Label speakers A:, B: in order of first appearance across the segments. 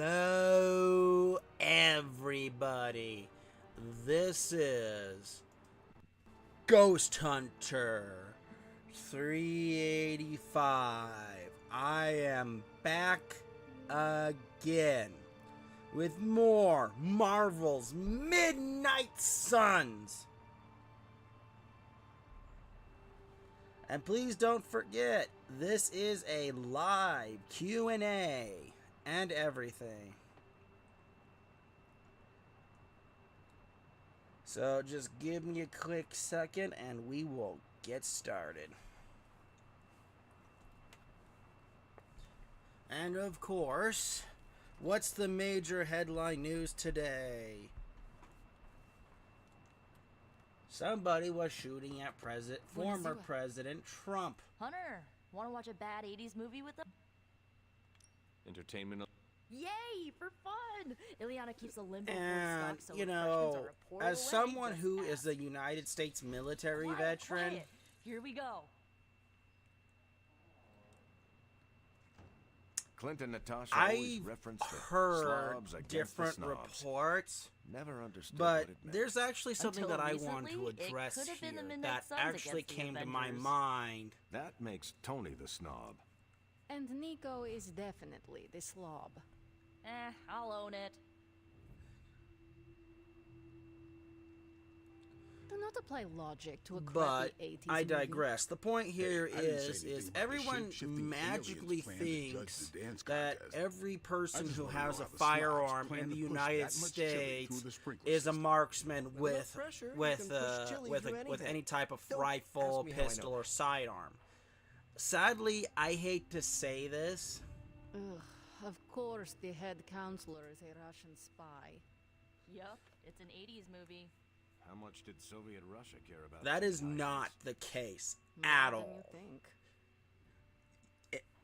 A: Hello, everybody. This is Ghost Hunter 385. I am back again with more Marvel's Midnight Suns. And please don't forget, this is a live Q&A and everything. So just give me a quick second and we will get started. And of course, what's the major headline news today? Somebody was shooting at former President Trump.
B: Hunter, want to watch a bad 80s movie with them?
C: Entertainment.
B: Yay, for fun! Ileana keeps a limbo
A: And,
B: stock, so
A: you know, as
B: away,
A: someone
B: just
A: who
B: ask.
A: is a United States military
B: Quiet,
A: veteran,
B: quiet. Here we go.
C: Clinton Natasha
A: I've
C: always referenced the
A: heard
C: slobs against
A: different
C: the snobs.
A: reports,
C: Never understood
A: but
C: what it meant.
A: there's actually something
B: Until
A: that I want to
B: recently, it
A: address
B: could have been the
A: here
B: Midnight
A: that
B: Suns
A: actually
B: against the
A: came to my
B: Avengers.
A: mind.
C: That makes Tony the snob.
D: And Nico is definitely the slob.
B: I'll own it.
D: Do not apply logic to a
A: But
D: crappy 80s
A: I
D: movie.
A: digress. The point here
E: I didn't say
A: is
E: anything about the
A: everyone
E: shape-shifting
A: magically
E: aliens plan to judge
A: thinks
E: the dance
A: that
E: contest.
A: every
E: I
A: person
E: just
A: who
E: wanna know
A: has a
E: how the snobs
A: firearm
E: plan
A: in the
E: to push
A: United
E: that much chili
A: States
E: through the sprinkler
A: is a
E: system.
A: marksman with
F: pressure, you
A: with
F: can push chili
A: with
F: through
A: with
F: anything.
A: any type of
F: Don't
A: rifle,
F: ask me how I know
A: pistol,
F: that.
A: or sidearm. Sadly, I hate to say this.
D: Ugh, of course the head counselor is a Russian spy.
B: Yup, it's an 80s movie.
C: How much did Soviet Russia care about
A: That is
C: the
A: not
C: Italians?
A: the case
D: More
A: at
D: than
A: all.
D: you think.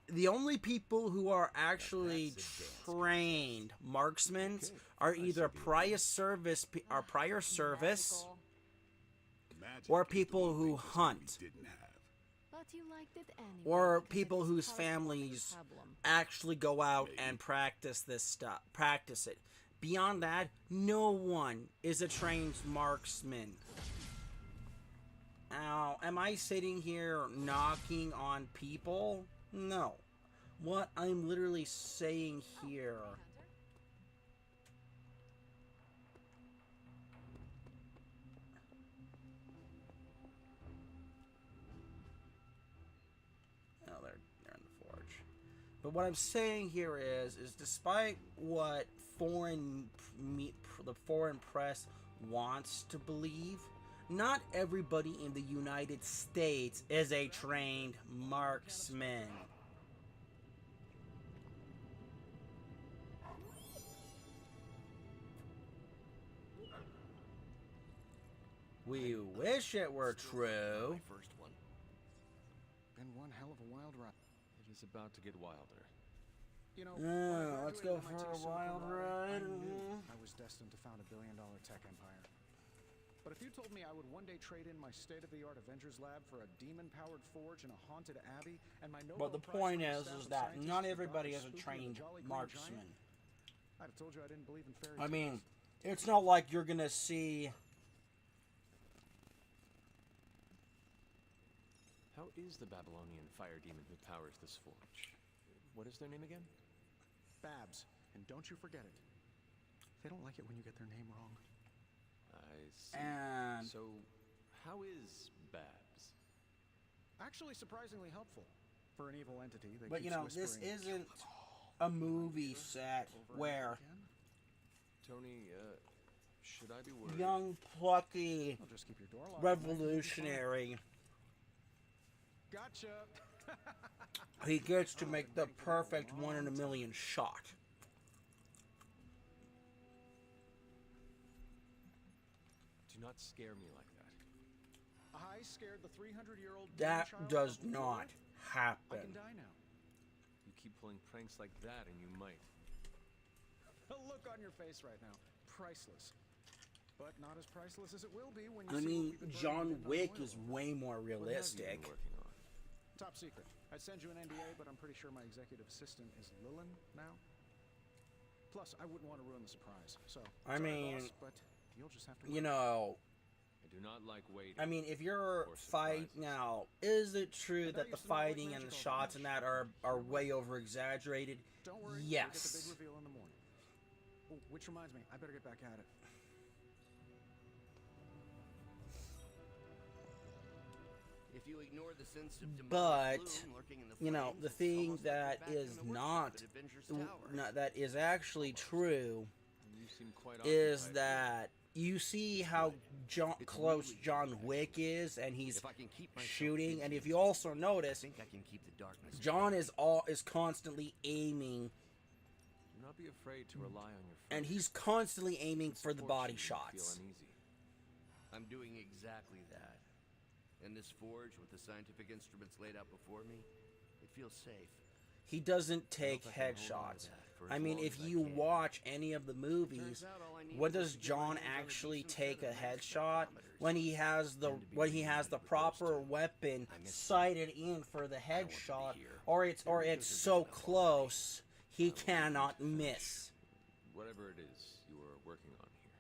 A: The only people who are actually
C: That's a dance
A: trained marksmen
C: Okay,
A: are
C: I
A: either
C: see the
A: prior service
B: Magical.
E: Magic
A: or
E: is the
A: people
E: one
A: who
E: thing this movie
A: hunt.
E: didn't have.
D: But you liked it anyway.
A: Or
D: because
A: people
D: it is
A: whose
D: part of the
A: families
D: problem.
A: actually go out
E: Maybe.
A: and practice this stuff, practice it. Beyond that, no one is a trained marksman. Now, am I sitting here knocking on people? No. What I'm literally saying here they're in the forge. But what I'm saying here is despite what the foreign press wants to believe, not everybody in the United States is a trained marksman. We wish it were true.
F: My first one. Been one hell of a wild ride.
C: It is about to get wilder.
F: You know,
A: Let's go for a wild ride.
F: I knew I was destined to found a billion-dollar tech empire. But if you told me I would one day trade in my state-of-the-art Avengers lab for a demon-powered forge and a haunted abbey, and my Nobel
A: But the
F: Prize
A: point
F: winning
A: is
F: staff of
A: that
F: scientists
A: not
F: who
A: everybody
F: got
A: is a
F: Spooky and
A: trained
F: the Jolly Green
A: marksman.
F: Giant, I'd have told you I didn't believe in fairy
A: I
F: tales.
A: mean, it's not like you're gonna see.
C: How is the Babylonian fire demon who powers this forge? What is their name again?
F: Babs, and don't you forget it. They don't like it when you get their name wrong.
C: I see.
A: And
C: So, how is Babs?
F: Actually, surprisingly helpful for an evil entity. That
A: but you
F: keeps
A: know, this
F: whispering,
A: isn't a movie set
F: over and
A: where
F: over again.
C: Tony, should I be worried?
A: young, plucky,
F: Well, just keep your door locked.
A: revolutionary,
F: Gotcha.
A: he gets to make the perfect 1 in a million shot.
C: Do not scare me like that.
F: I scared the 300-year-old
A: That
F: child
A: does
F: before.
A: not
F: I
A: happen.
F: can die now.
C: You keep pulling pranks like that and you might.
F: The look on your face right now, priceless. But not as priceless as it will be when you
A: I
F: see
A: mean,
F: what we've been burning
A: John
F: midnight
A: Wick
F: oil
A: is
F: over.
A: way more
C: What have you
A: realistic.
C: been working on?
F: Top secret. I'd send you an NDA, but I'm pretty sure my executive assistant is Lillian now. Plus, I wouldn't want to ruin the surprise. So,
A: I
F: sorry,
A: mean,
F: boss, but you'll just have to
A: you
F: wait.
A: know,
C: I do not like waiting.
A: I mean, if you're
C: Or
A: fight
C: surprises.
A: now, is it true
F: And I
A: that the
F: used to not like
A: fighting and the
F: magic all that
A: shots and
F: much.
A: that are way over exaggerated?
F: Don't worry. We'll get the big
A: Yes.
F: reveal in the morning. Oh, which reminds me, I better get back at it.
G: If you ignore the sense of demonic
A: But,
G: gloom lurking in the
A: you know,
G: flames,
A: the
G: it's
A: thing
G: almost like
A: that
G: we're back in
A: is
G: the workshop
A: not,
G: at Avengers Tower.
A: that is actually true
C: You seem quite
A: is
C: occupied.
A: that you see how close
G: really
A: John
G: good,
A: Wick is, and he's
G: If I can keep myself
A: shooting. And
G: busy,
A: if you also
G: I
A: notice,
G: think I can keep the darkness.
A: John is constantly aiming,
C: Do not be afraid to rely on your friends.
A: and he's constantly aiming
C: It
A: for the
C: supports
A: body
C: you when you
A: shots.
C: Feel uneasy.
G: I'm doing exactly that. In this forge with the scientific instruments laid out before me, it feels safe.
A: He doesn't take
G: I can hold on to
A: headshots.
G: that for
A: I
G: as
A: mean,
G: long
A: if
G: as I
A: you
G: can.
A: watch any of the movies,
G: Turns out all I need
A: when
G: was
A: does
G: to get my
A: John
G: hands on a
A: actually
G: decent
A: take
G: set
A: a
G: of mass
A: headshot?
G: spectrometers.
A: When he has the
G: And to be
A: when he has
G: reunited
A: the
G: with those
A: proper
G: two.
A: weapon
G: I miss them.
A: sighted in for the
G: I want to be
A: headshot,
G: here.
A: or it's
G: Their
A: so
G: videos are good enough
A: close he
G: I will
A: cannot
C: finish
A: miss.
C: Whatever it is you are working on here.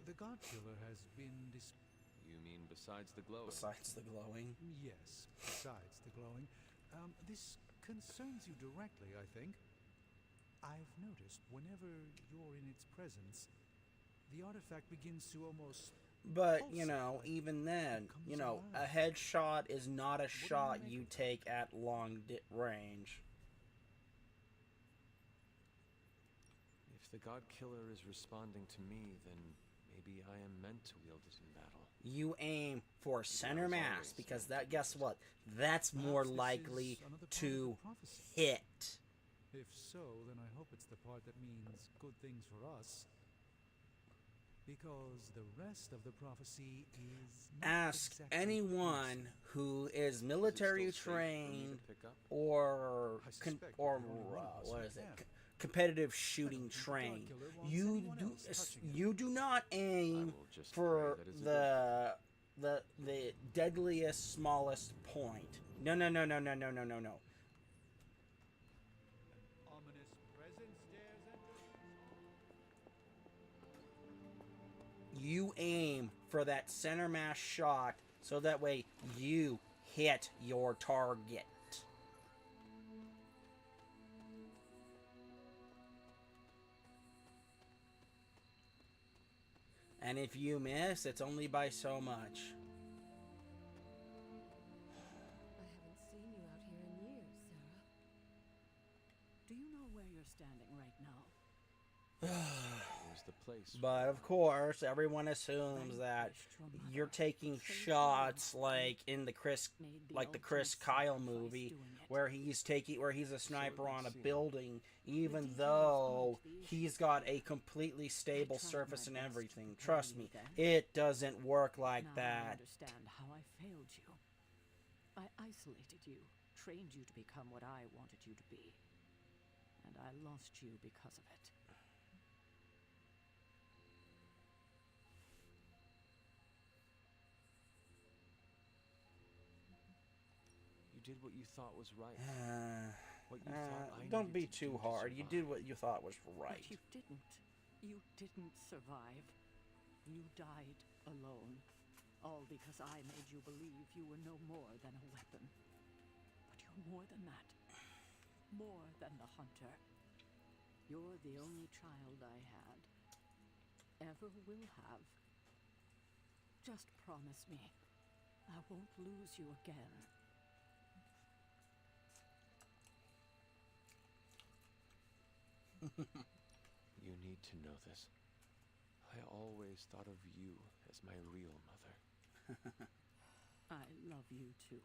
H: The God Killer has been
C: You mean besides the glowing?
A: Besides the glowing,
H: yes, besides the glowing. This concerns you directly, I think. I've noticed whenever you're in its presence, the artifact begins to almost...
A: but you
H: pulsate
A: know,
H: like
A: even then,
H: it comes
A: you know, a
H: alive.
A: headshot is not a
H: do you
A: shot
H: make
A: you
H: of that?
A: take at long range.
C: If the God Killer is responding to me, then maybe I am meant to wield it in battle.
A: You aim for center
C: as
A: mass
C: always,
A: because
C: yeah.
A: that, guess what? That's more
H: Perhaps this
A: likely
H: is another part of the
A: to
H: prophecy.
A: hit.
H: If so, then I hope it's the part that means good things for us. Because the rest of the prophecy is not
A: Ask
H: exactly
A: anyone who is
C: Is it
A: military
C: still safe for me to
A: trained
C: pick up?
A: or
H: I suspect you're the only one of us
A: what
H: who
A: is it?
H: can.
A: competitive
H: I
A: shooting
H: don't think the God
A: trained.
H: Killer wants
A: You
H: anyone
A: do
H: else touching it.
A: you do not aim
C: will just
A: for
C: pray that it's a
A: the deadliest smallest point. No.
H: Ominous presence dares enter.
A: You aim for that center mass shot so that way you hit your target. And if you miss, it's only by so much.
B: I haven't seen you out here in years, Sarah. Do you know where you're standing right now?
C: There's the place.
A: But of course, everyone assumes that you're taking shots like in the Chris Kyle movie where he's a sniper on a building, even though he's got a completely stable surface and everything. Trust me, it doesn't work like
B: Now I
A: that.
B: understand how I failed you. I isolated you, trained you to become what I wanted you to be. And I lost you because of it.
C: You did what you thought was right.
A: Uh,
C: What you thought I
A: don't be
C: needed to do
A: too
C: to
A: hard. You
C: survive.
A: did what you thought was right.
B: But you didn't. You didn't survive. You died alone. All because I made you believe you were no more than a weapon. But you're more than that. More than the hunter. You're the only child I had. Ever will have. Just promise me I won't lose you again.
C: You need to know this. I always thought of you as my real mother.
B: I love you too.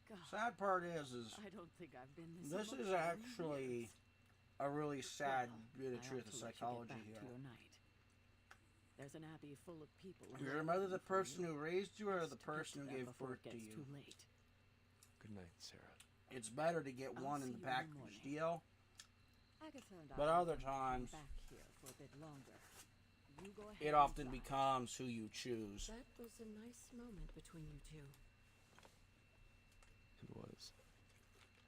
B: God,
A: Sad part is
B: I don't think I've been
A: this is
B: emotional in
A: actually
B: years.
A: a really sad
B: Well,
A: bit of
B: I
A: truth
B: ought
A: of
B: to let you get
A: psychology
B: back
A: here.
B: to your night. There's an abbey full of people.
A: Is your mother the
B: waiting for
A: person
B: you.
A: who raised you or
B: Best
A: the
B: to get
A: person who
B: to them
A: gave
B: before
A: birth
B: it
A: to
B: gets
A: you?
B: Too late.
C: Good night, Sarah.
A: It's better to get
B: I'll
A: one in
B: see
A: the
B: you in the
A: package
B: morning.
A: deal.
B: Agatha and
A: But
B: I
A: other
B: will come
A: times-
B: back here for a bit longer. you go ahead
A: it
B: and
A: often
B: fly.
A: becomes who you choose.
D: That was a nice moment between you two.
C: It was.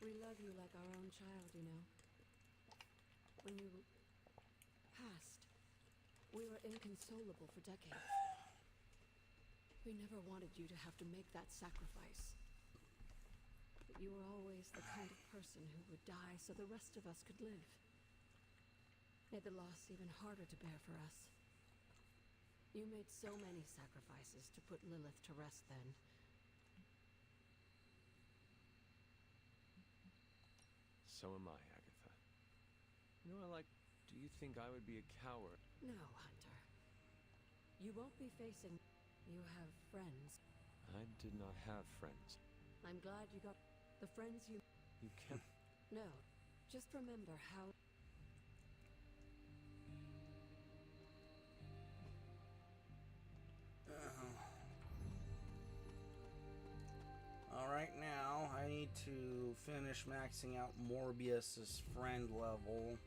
D: We love you like our own child, you know. When you passed, we were inconsolable for decades. We never wanted you to have to make that sacrifice. But you were always the kind of person who would die so the rest of us could live. Made the loss even harder to bear for us. You made so many sacrifices to put Lilith to rest then.
C: So am I, Agatha. You know, do you think I would be a coward?
D: No, Hunter. You won't be facing... You have friends.
C: I did not have friends.
D: I'm glad you got... The friends you...
C: You can't...
D: No. Just remember how...
A: Alright, now I need to finish maxing out Morbius's friend level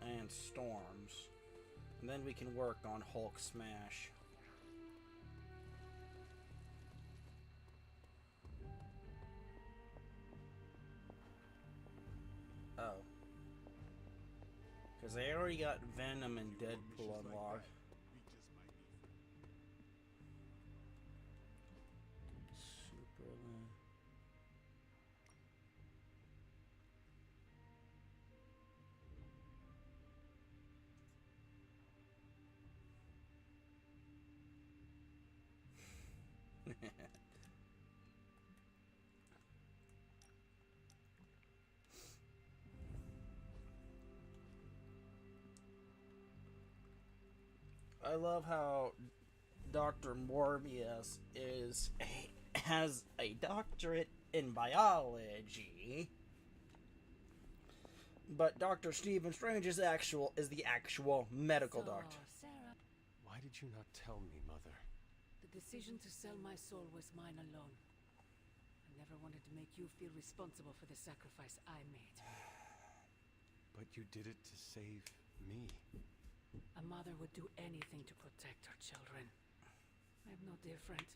A: and Storms. And then we can work on Hulk Smash. Oh. Because I already got Venom and Deadpool unlocked. Superman. I love how Dr. Morbius has a doctorate in biology, but Dr. Stephen Strange is the actual medical doctor.
B: Sarah,
C: Why did you not tell me, Mother?
B: the decision to sell my soul was mine alone. I never wanted to make you feel responsible for the sacrifice I made.
C: But you did it to save me.
B: A mother would do anything to protect her children. I'm no different.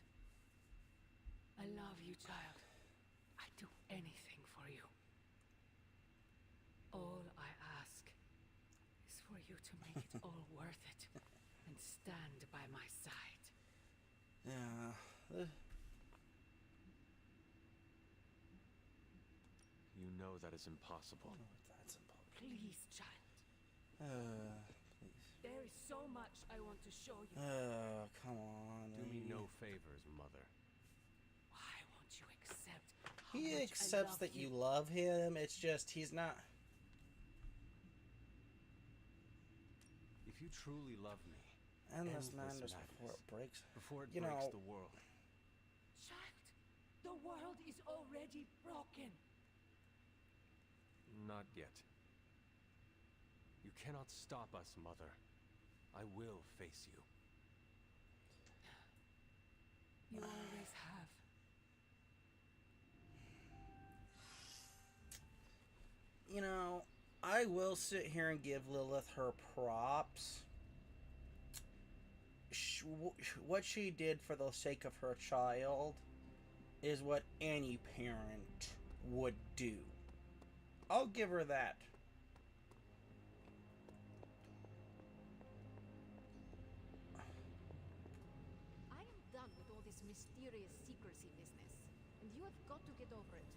B: I love you, child. I'd do anything for you. All I ask is for you to make it all worth it and stand by my side.
A: Yeah.
C: You know that is impossible.
A: That's impossible.
B: Please, child.
A: Please.
B: There is so much I want to show you.
A: Come on.
C: Do me no favors, Mother.
B: Why won't you accept how
A: He
B: much I
A: accepts
B: love
A: that you love him. It's just he's not.
C: If you truly love me,
A: Endless
C: Endless
A: madness
C: madness.
A: before it breaks.
C: before it
A: You
C: breaks
A: know-
C: the world,
B: Child, the world is already broken.
C: not yet. You cannot stop us, Mother. I will face you.
B: You always have.
A: You know, I will sit here and give Lilith her props. What she did for the sake of her child is what any parent would do. I'll give her that.
D: I am done with all this mysterious secrecy business, and you have got to get over it.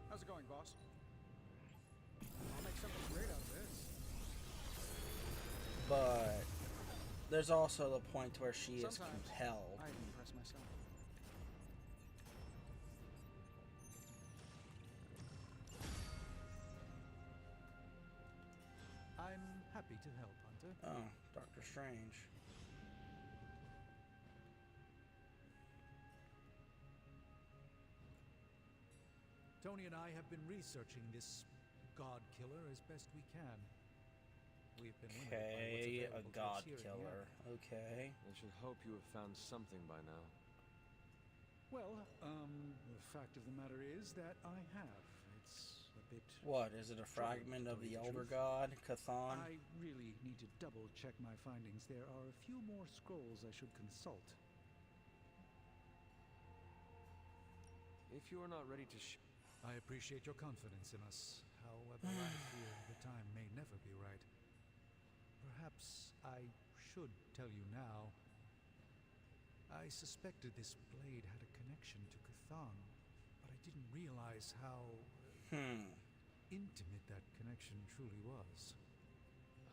F: How's it going, boss? I'll make something great out of this.
A: But there's also the point where she is
F: Sometimes
A: compelled.
F: I impress myself.
H: I'm happy to help, Hunter.
A: Oh, Doctor Strange.
H: Tony and I have been researching this god killer as best we can. We've been limited by what's
A: Okay, a
H: available to
A: god
H: us here in the
A: killer.
H: area.
A: Okay.
C: I should hope you have found something by now.
H: Well, the fact of the matter is that I have. It's a bit.
A: What, is it a fragment of the Elder God, Cthon?
H: I really need to double check my findings. There are a few more scrolls I should consult.
C: If you are not ready to
H: I appreciate your confidence in us. However, I fear the time may never be right. Perhaps I should tell you now. I suspected this blade had a connection to Cthon, but I didn't realize how intimate that connection truly was.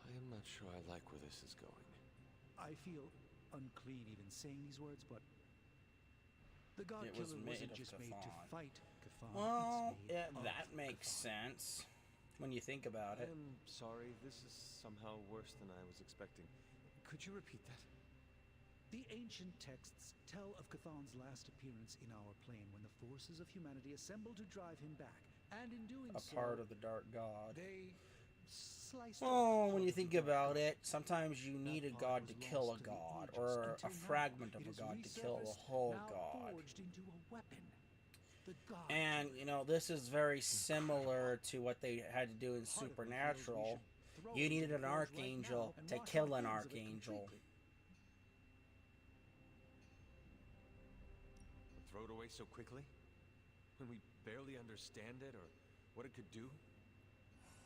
C: I am not sure I like where this is going.
H: I feel unclean even saying these words, but the God
A: It was
H: Killer
A: made
H: wasn't
A: of
H: just made to
A: Cthon.
H: fight Cthon.
A: Well,
H: it's made
A: yeah,
H: of
A: that makes
H: Cthon.
A: sense when you think about
C: I
A: it.
C: am sorry, this is somehow worse than I was expecting. Could you repeat that?
H: The ancient texts tell of Cthon's last appearance in our plane when the forces of humanity assembled to drive him back, and in doing
A: A
H: so,
A: part of the Dark God.
H: they sliced
A: Oh,
H: off
A: when
H: part
A: you
H: of the
A: think
H: Dark
A: about
H: God.
A: it, sometimes you need a
H: That
A: god
H: part
A: to
H: was
A: kill a
H: lost to the
A: god,
H: ages
A: or a
H: until now
A: fragment of
H: it
A: a
H: has
A: god to kill the
H: resurfaced,
A: whole
H: now
A: god.
H: forged into a weapon. The God
A: And,
H: Killer.
A: you know, this is very similar to what they had to do in
H: Part of me feels we
A: Supernatural.
H: should throw
A: You
H: it
A: needed
H: into
A: an
H: the forge right
A: archangel
H: now and
A: to
H: wash
A: kill
H: our
A: an
H: hands of it
A: archangel.
H: completely.
C: Throw it away so quickly? When we barely understand it or what it could do?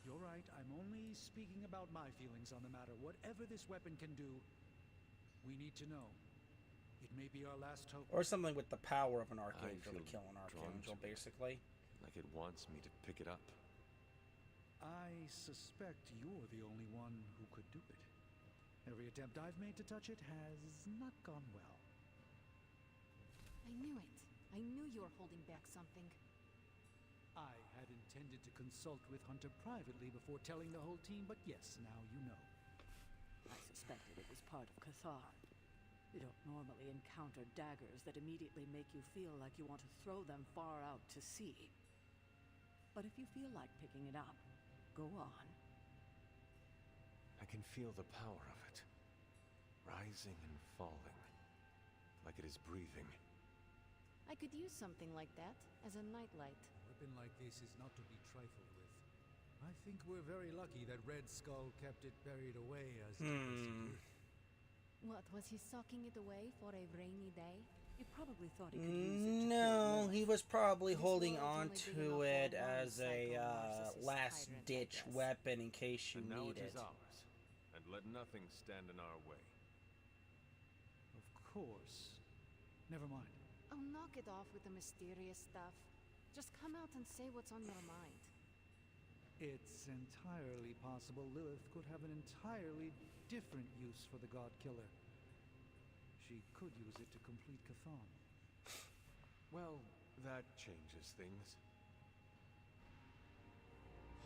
H: You're right, I'm only speaking about my feelings on the matter. Whatever this weapon can do, we need to know. It may be our last hope.
A: Or something with the power of an archangel to
C: feel
A: kill an
C: drawn
A: archangel,
C: to it.
A: basically.
C: Like it wants me to pick it up.
H: I suspect you're the only one who could do it. Every attempt I've made to touch it has not gone well.
D: I knew it. I knew you were holding back something.
H: I had intended to consult with Hunter privately before telling the whole team, but yes, now you know.
B: I suspected it was part of Cthon. You don't normally encounter daggers that immediately make you feel like you want to throw them far out to sea. But if you feel like picking it up, go on.
C: I can feel the power of it. Rising and falling. Like it is breathing.
D: I could use something like that as a nightlight.
H: A weapon like this is not to be trifled with. I think we're very lucky that Red Skull kept it buried away as deep as he did.
D: What, was he socking it away for a rainy day?
B: You probably thought he could use it to
A: No,
B: kill
A: he
B: Lilith.
A: was probably
D: This
A: holding
D: world's
A: on
D: only big
A: to
D: enough for
A: it
D: one
A: as a
D: psycho-narcissist
A: last
D: tyrant, I
A: ditch
D: guess.
A: weapon in case you
C: And now
A: need
C: it
A: it.
C: is ours. And let nothing stand in our way.
H: Of course. Never mind.
D: Oh, knock it off with the mysterious stuff. Just come out and say what's on your mind.
H: It's entirely possible Lilith could have an entirely different use for the God Killer. She could use it to complete Cthon.
C: Well, that changes things.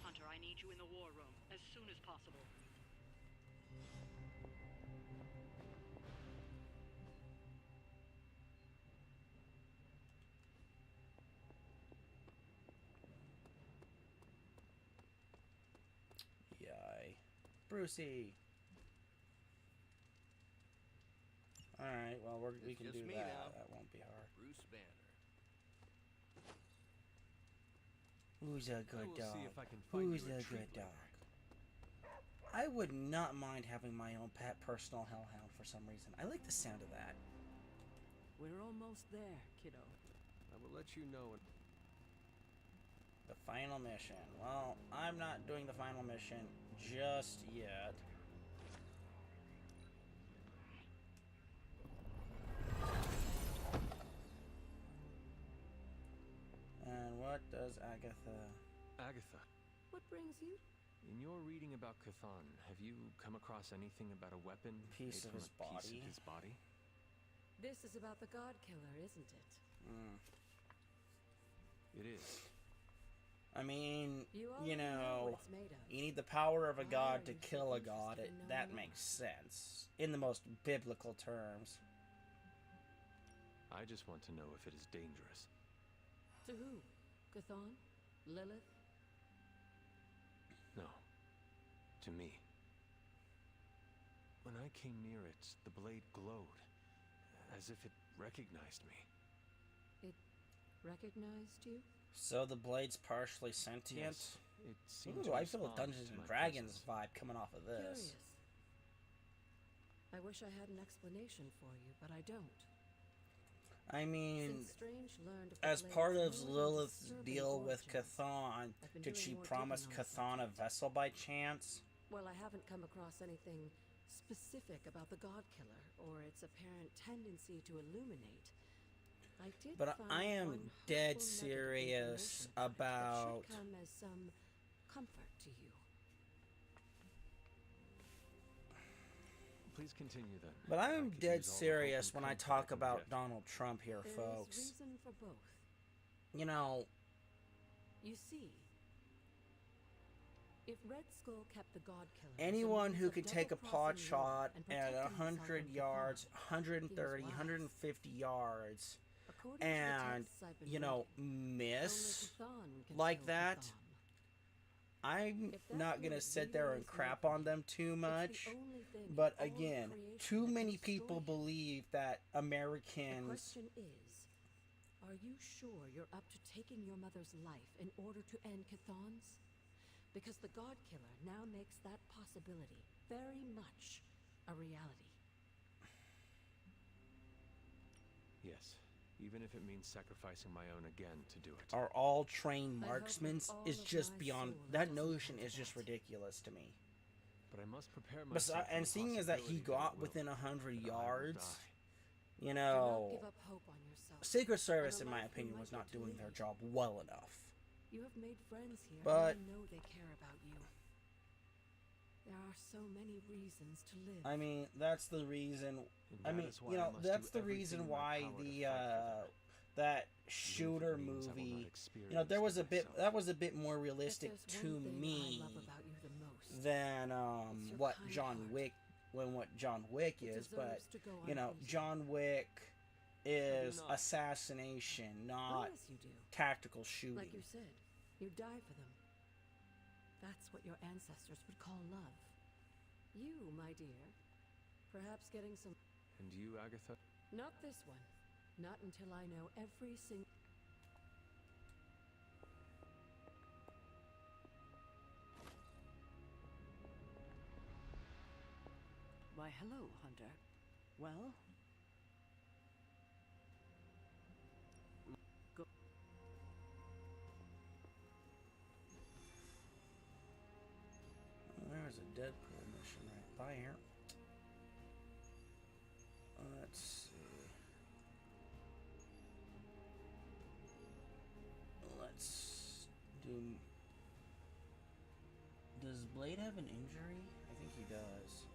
I: Hunter, I need you in the war room as soon as possible.
A: Yay. Brucey. Alright, well, we
G: It's
A: can
G: just
A: do
G: me
A: that.
G: now.
A: That won't be hard.
G: Bruce Banner.
A: Who's a
C: I
A: good
C: will
A: dog?
C: see if I can find
A: Who's
C: you
A: a
C: a treat
A: good
C: later.
A: dog? I would not mind having my own pet personal hellhound for some reason. I like the sound of that.
B: We're almost there, kiddo.
C: I will let you know.
A: The final mission. Well, I'm not doing the final mission just yet. And what does Agatha...
C: Agatha,
D: What brings you?
C: in your reading about Cthon, have you come across anything about a weapon
A: Piece
C: made
A: of
C: from
A: his
C: a piece
A: body?
C: of his body?
D: This is about the God Killer, isn't it?
C: It is.
A: I mean,
D: You
A: you
D: already know
A: know,
D: what it's made of.
A: you need the power of a
D: Why
A: god
D: are
A: to
D: you so
A: kill a
D: interested
A: god.
D: in knowing
A: That
D: more?
A: makes sense. In the most biblical terms.
C: I just want to know if it is dangerous.
D: To who? Cthon? Lilith?
C: No. To me. When I came near it, the blade glowed, as if it recognized me.
D: It recognized you?
A: So the blade's partially sentient?
C: Yes, it seemed
A: Ooh,
C: to
A: I feel a
C: respond
A: Dungeons
C: to
A: and
C: my
A: Dragons
C: presence.
A: vibe coming off of this.
D: Curious. I wish I had an explanation for you, but I don't.
A: I mean,
D: Since Strange learned of the
A: as
D: Blade's
A: part of
D: more than
A: Lilith's
D: disturbing
A: deal with
D: origins,
A: Cathan,
D: I've been
A: did
D: doing
A: she
D: more
A: promise
D: digging on the
A: Cathan a
D: subject.
A: vessel by chance?
D: Well, I haven't come across anything specific about the God Killer or its apparent tendency to illuminate. I did
A: But
D: find
A: I am
D: one
A: dead
D: hopeful nugget of
A: serious
D: information about it
A: about...
D: that should come as some comfort to you.
C: Please continue then.
A: But I
C: I
A: am
C: could
A: dead
C: use all the hope
A: serious
C: and
A: when I
C: comfort
A: talk
C: can
A: about
C: get.
A: Donald Trump here,
D: There is
A: folks.
D: reason for both.
A: You know,
D: You see, if Red Skull kept the God Killer, as a
A: anyone
D: means
A: who
D: of
A: could take a pot
D: double-crossing
A: shot
D: Lord and
A: at
D: protecting himself
A: 100
D: from
A: yards,
D: Cathan,
A: 130,
D: he was
A: 150 yards,
D: according to the
A: and,
D: texts I've been
A: you know,
D: reading,
A: miss
D: only Cathan can
A: like
D: kill
A: that,
D: Cathan.
A: I'm
D: If that's
A: not
D: what
A: gonna
D: it
A: sit there
D: really
A: and
D: is
A: crap
D: like,
A: on them too
D: it's
A: much.
D: the only thing in
A: But
D: all of
A: again,
D: creation
A: too
D: that can
A: many
D: destroy
A: people
D: him.
A: believe that
D: The
A: Americans...
D: question is, are you sure you're up to taking your mother's life in order to end Cathan's? Because the God Killer now makes that possibility very much a reality.
C: Yes, even if it means sacrificing my own again to do it.
A: are all trained
D: I hope with
A: marksmen
D: all
A: is
D: of
A: just
D: my
A: beyond...
D: soul
A: That
D: it doesn't
A: notion
D: come
A: is
D: to
A: just
D: that.
A: ridiculous to me.
C: But I must prepare myself.
A: But,
C: for
A: and
C: the
A: seeing as that he
C: possibility
A: got
C: it will,
A: within 100
C: that I will
A: yards,
C: die.
A: you
D: Do not
A: know,
D: give up hope on yourself.
A: Secret Service,
D: and
A: in
D: a
A: my
D: life you
A: opinion,
D: might
A: was not
D: get to
A: doing their
D: lead.
A: job well enough.
D: You have made friends here,
A: But-
D: and I know they care about you. There are so many reasons to live.
A: I mean, that's the reason...
C: And
A: I
C: that
A: mean,
C: is why
A: you
C: I
A: know,
C: must
A: that's
C: do
A: the reason
C: everything in my
A: why
C: power to
A: the,
C: fight for them.
A: that
C: Even if it
A: shooter
C: means I will not
A: movie... You know,
C: experience
A: there was a
C: them
A: bit...
C: myself.
A: That was a bit more
D: If
A: realistic
D: there's
A: to
D: one thing
A: me
D: I love about you the most,
A: than
D: it's your
A: what
D: kind
A: John
D: heart.
A: Wick... When what John Wick
D: It
A: is, but...
D: deserves to go
A: You know,
D: unheeded.
A: John Wick is
C: not.
A: assassination,
D: Oh,
A: not
D: yes, you do.
A: tactical shooting.
D: Like you said, you die for them. That's what your ancestors would call love. You, my dear, perhaps getting some...
C: And you, Agatha?
D: Not this one. Not until I know every single...
B: Why, hello, Hunter. Well? Go.
A: There's a Deadpool mission right by here. Let's see. Let's do... Does Blade have an injury? I think he does.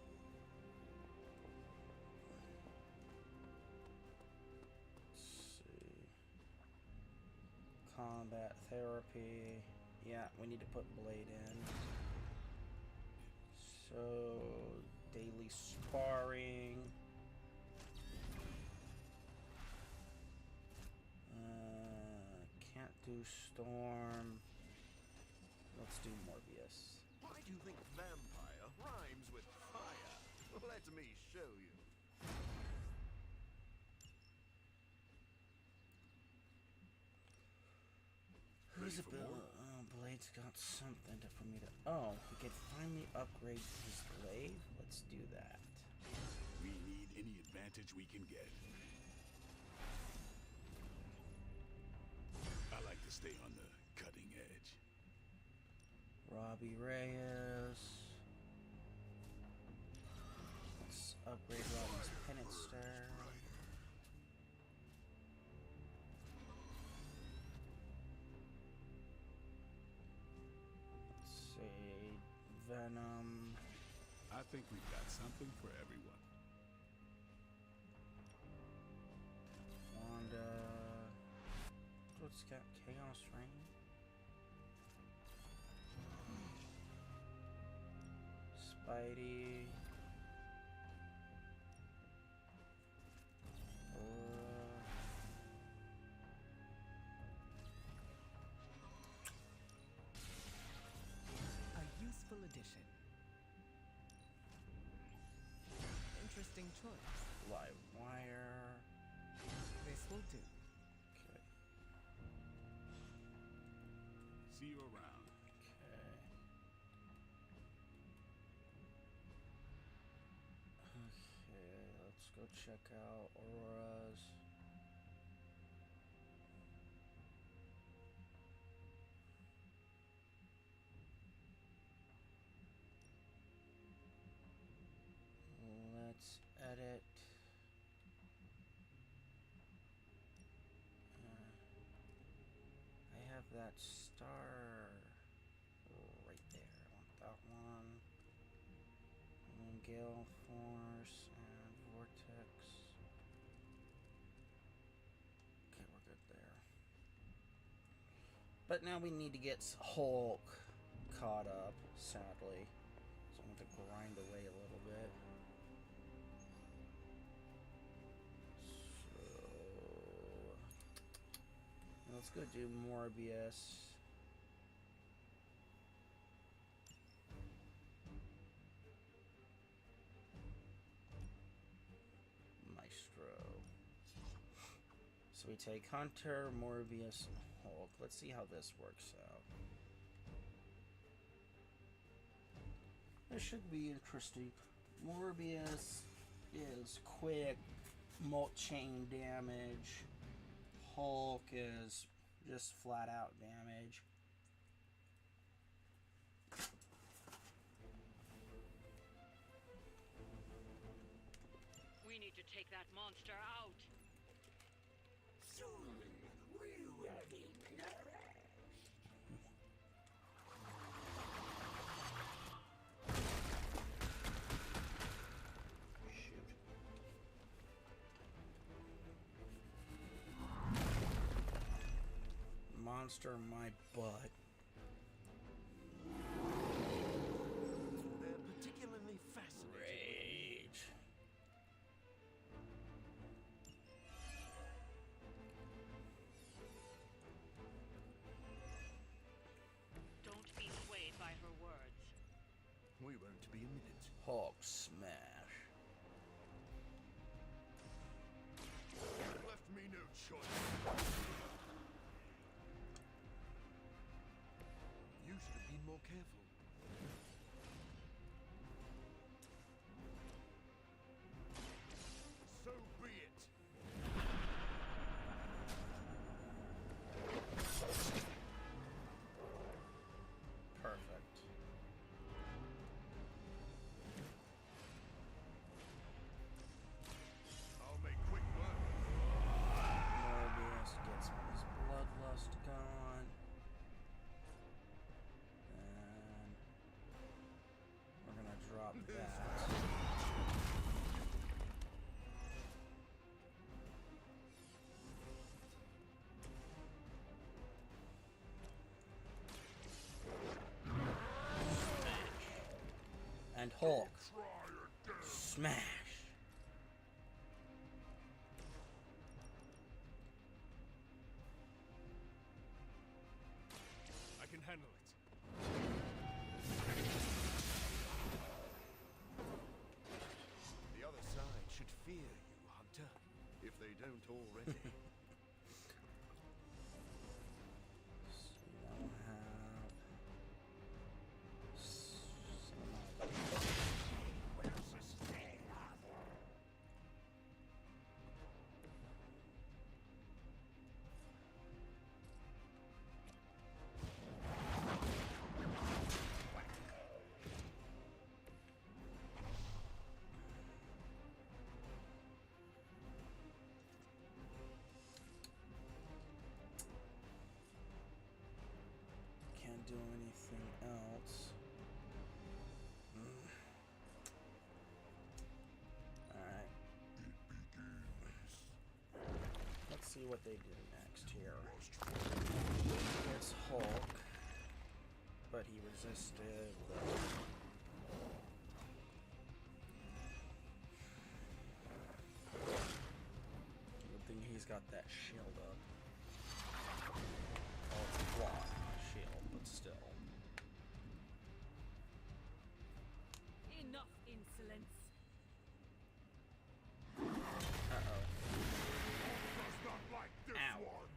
A: Let's see. Combat therapy. Yeah, we need to put Blade in. So, daily sparring. Can't do Storm. Let's do Morbius.
G: Why do you think vampire rhymes with fire? Let me show you.
A: Who's
E: Ready
A: a
E: for
A: bill?
E: more?
A: Oh, Blade's got something for me to... Oh, we can finally upgrade his blade? Let's do that.
E: We need any advantage we can get. I like to stay on the cutting edge.
A: Robbie Reyes. Let's upgrade Robbie's Penance Star. Let's see. Venom.
E: I think we've got something for everyone.
A: Wanda. What's got Chaos Rain? Spidey.
J: A useful addition. Interesting choice.
A: Live Wire.
J: This will do.
A: Okay.
E: See you around.
A: Okay. Okay, let's go check out Aurora's. Let's edit. I have that star right there. I want that one. And then Gale Force and Vortex. Okay, we're good there. But now we need to get Hulk caught up, sadly. So I'm going to grind away a little bit. So let's go do Morbius. Maestro. So we take Hunter, Morbius, and Hulk. Let's see how this works out. This should be interesting. Morbius is quick, chain damage. Hulk is just flat out damage.
I: We need to take that monster out.
K: Soon we will be
A: Monster my butt.
C: They're particularly fascinating.
A: Rage.
I: Don't be swayed by her words.
C: We won't be a minute.
A: Hulk smash.
C: Left me no choice. You should have been more careful. So be it.
A: Perfect.
C: I'll make quick work.
A: Morbius gets his bloodlust gone. And we're gonna drop that. And Hulk. Smash.
C: I can handle it. The other side should fear you, Hunter, if they don't already.
A: So we'll have some can't do anything else. Alright. Let's see what they do next here. It's Hulk, but he resisted. Good thing he's got that shield up. Oh, it's a block, not a shield, but still.
B: Enough insolence.
A: Uh-oh.
C: Does not like this
A: Ow.
C: one.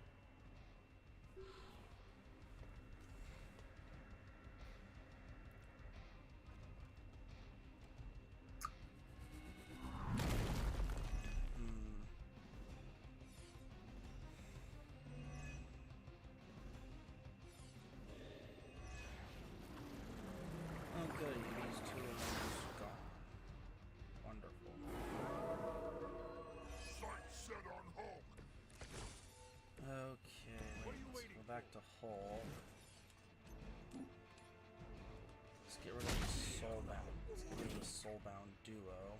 A: back to Hulk. Let's get rid of the Soulbound. Let's get rid of the Soulbound duo.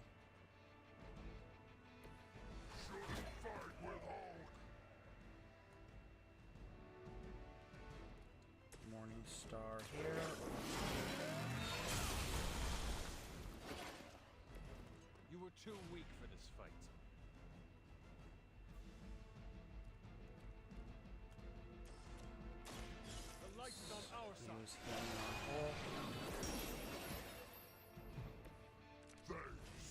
A: Morning Star here.
C: You were too weak for this fight. The light is on our side.
A: Use healing on Hulk.
E: Thanks.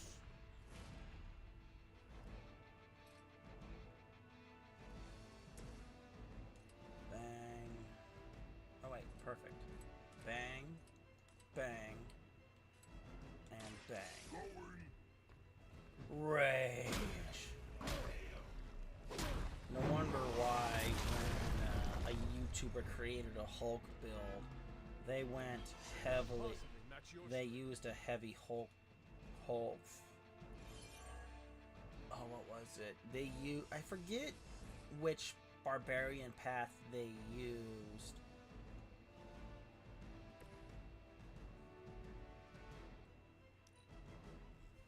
A: Bang. Oh wait, perfect. Bang. Bang. And bang. Rage. No wonder why when a YouTuber created a Hulk build, they went heavily. They used a heavy Hulk. Oh, what was it? I forget which barbarian path they used.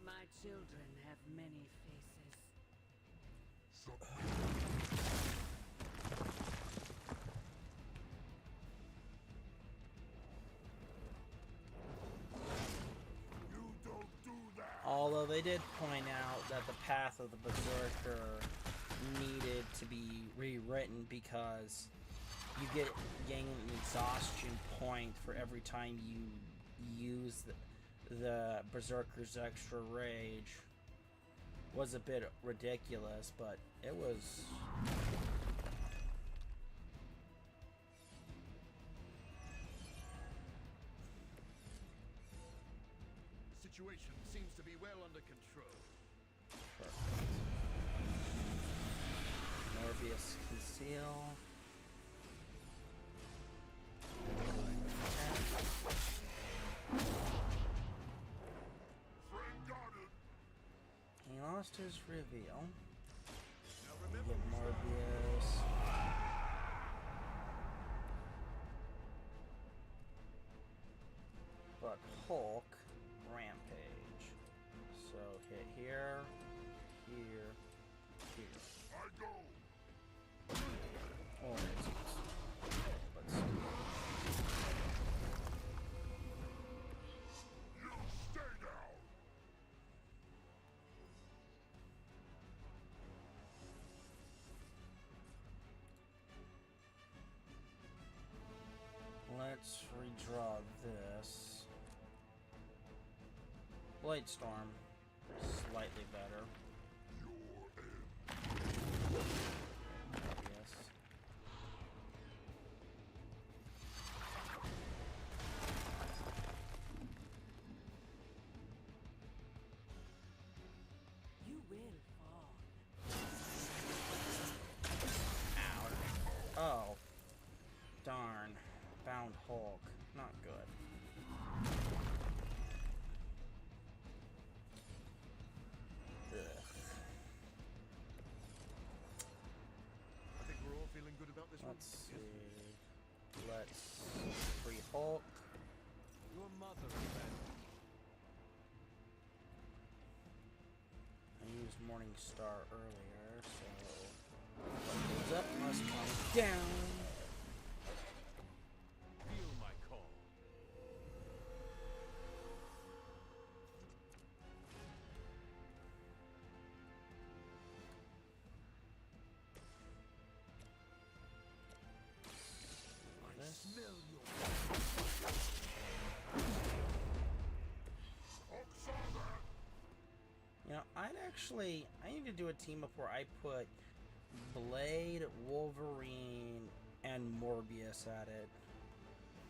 B: My children have many faces.
E: You don't do that.
A: Although they did point out that the path of the Berserker needed to be rewritten because you gain an exhaustion point for every time you use the Berserker's extra rage. Was a bit ridiculous, but it was.
G: Situation seems to be well under control.
A: Perfect. Morbius conceal. He lost his reveal. We get Morbius. But Hulk, Rampage. So hit here, here, here.
E: I go.
A: Oh, it's but still.
E: You stay down.
A: Let's redraw this. Blade Storm, slightly better. Yes.
B: You will fall.
A: Ow. Oh. Darn. Bound Hulk. Not good. Ugh.
G: I think we're all feeling good about this one.
A: Let's see. Let's free Hulk.
C: Your mother, man.
A: I used Morning Star earlier, so what goes up must come down.
C: Feel my call.
A: This.
C: Smell your
A: You know, I need to do a team up where I put Blade, Wolverine, and Morbius at it.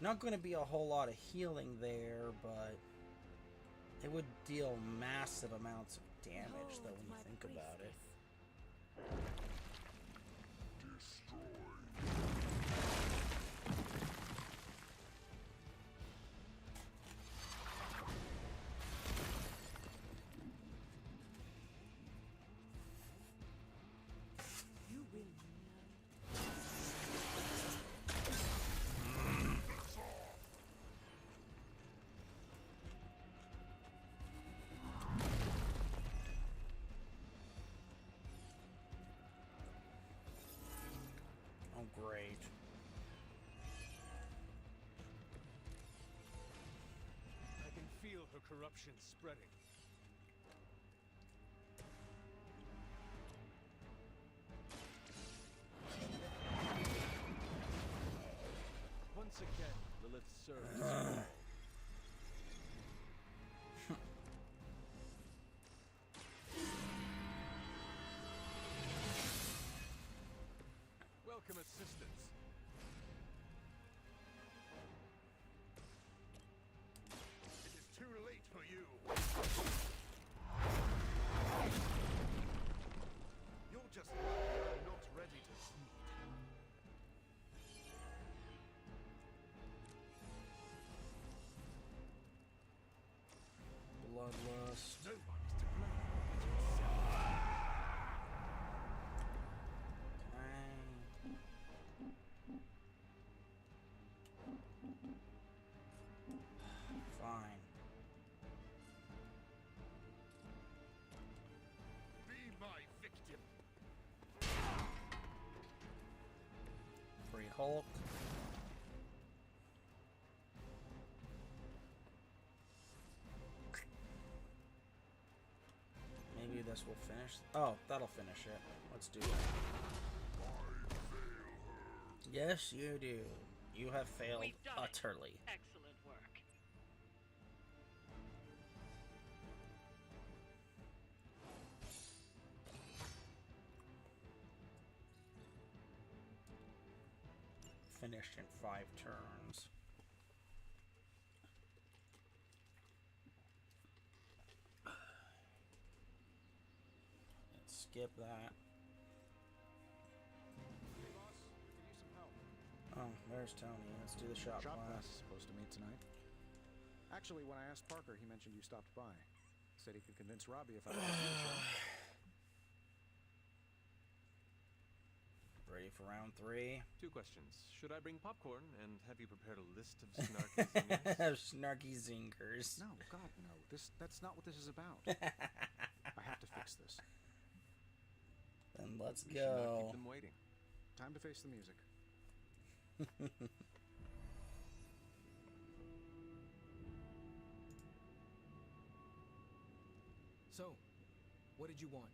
A: Not going to be a whole lot of healing there, but it would deal massive amounts of damage, though, when you think about it.
B: You will know.
C: corruption spreading. Once again, Lilith serves. Welcome assistance.
E: It is too late for you.
F: You're just not ready to heed.
A: Bloodlust.
F: Nobody's to blame but yourself.
A: Fine.
E: Be my victim.
A: Free Hulk. Maybe this will finish. Oh, that'll finish it. Let's do it. Yes, you do. You have failed
I: We've done it.
A: utterly.
I: Excellent work.
A: Finished in 5 turns. Let's skip that.
F: Hey, boss, we could use some help.
A: Oh, there's Tony. Let's do the shop
F: Shop class
A: class.
F: is supposed to meet tonight. Actually, when I asked Parker, he mentioned you stopped by. Said he could convince Robbie if I wanted to show.
A: Ready for round 3?
C: 2 questions. Should I bring popcorn and have you prepared a list of snarky singers?
A: Snarky zingers.
F: No, God, no. That's not what this is about. I have to fix this.
A: Then let's
C: We should not
A: go.
C: keep them waiting.
F: Time to face the music.
L: So, what did you want?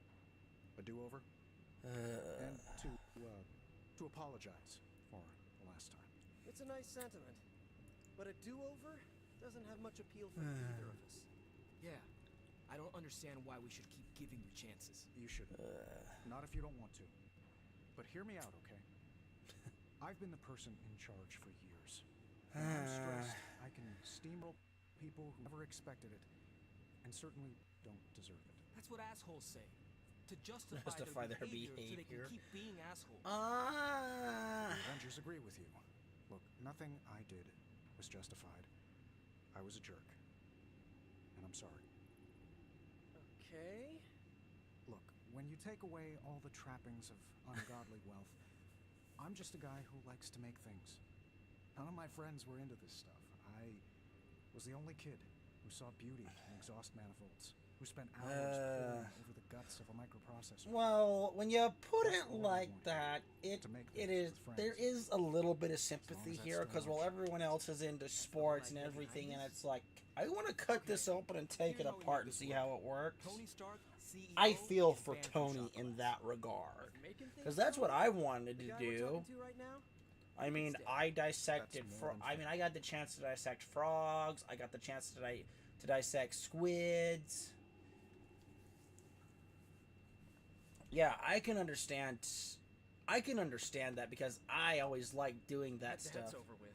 F: A do-over? And to apologize for the last time.
M: It's a nice sentiment, but a do-over doesn't have much appeal for either of us.
L: Yeah, I don't understand why we should keep giving you chances.
F: You shouldn't. Not if you don't want to. But hear me out, okay? I've been the person in charge for years. When I'm stressed, I can steamroll people who never expected it, and certainly don't deserve it.
L: That's what assholes say. To justify their behavior so they can keep being assholes.
F: The Avengers agree with you. Look, nothing I did was justified. I was a jerk. And I'm sorry.
M: Okay.
F: Look, when you take away all the trappings of ungodly wealth, I'm just a guy who likes to make things. None of my friends were into this stuff. I was the only kid who saw beauty in exhaust manifolds, who spent hours poring over the guts of a microprocessor.
A: Well, when you put it like that, there is a little bit of sympathy here, because while everyone else is into sports and everything, and it's like, I want to cut this open and take it apart and see how it works. I feel for Tony in that regard, because that's what I wanted to do. I mean, I dissected. I got the chance to dissect frogs. I got the chance to dissect squids. Yeah, I can understand that, because I always liked doing that stuff.
M: That's over with.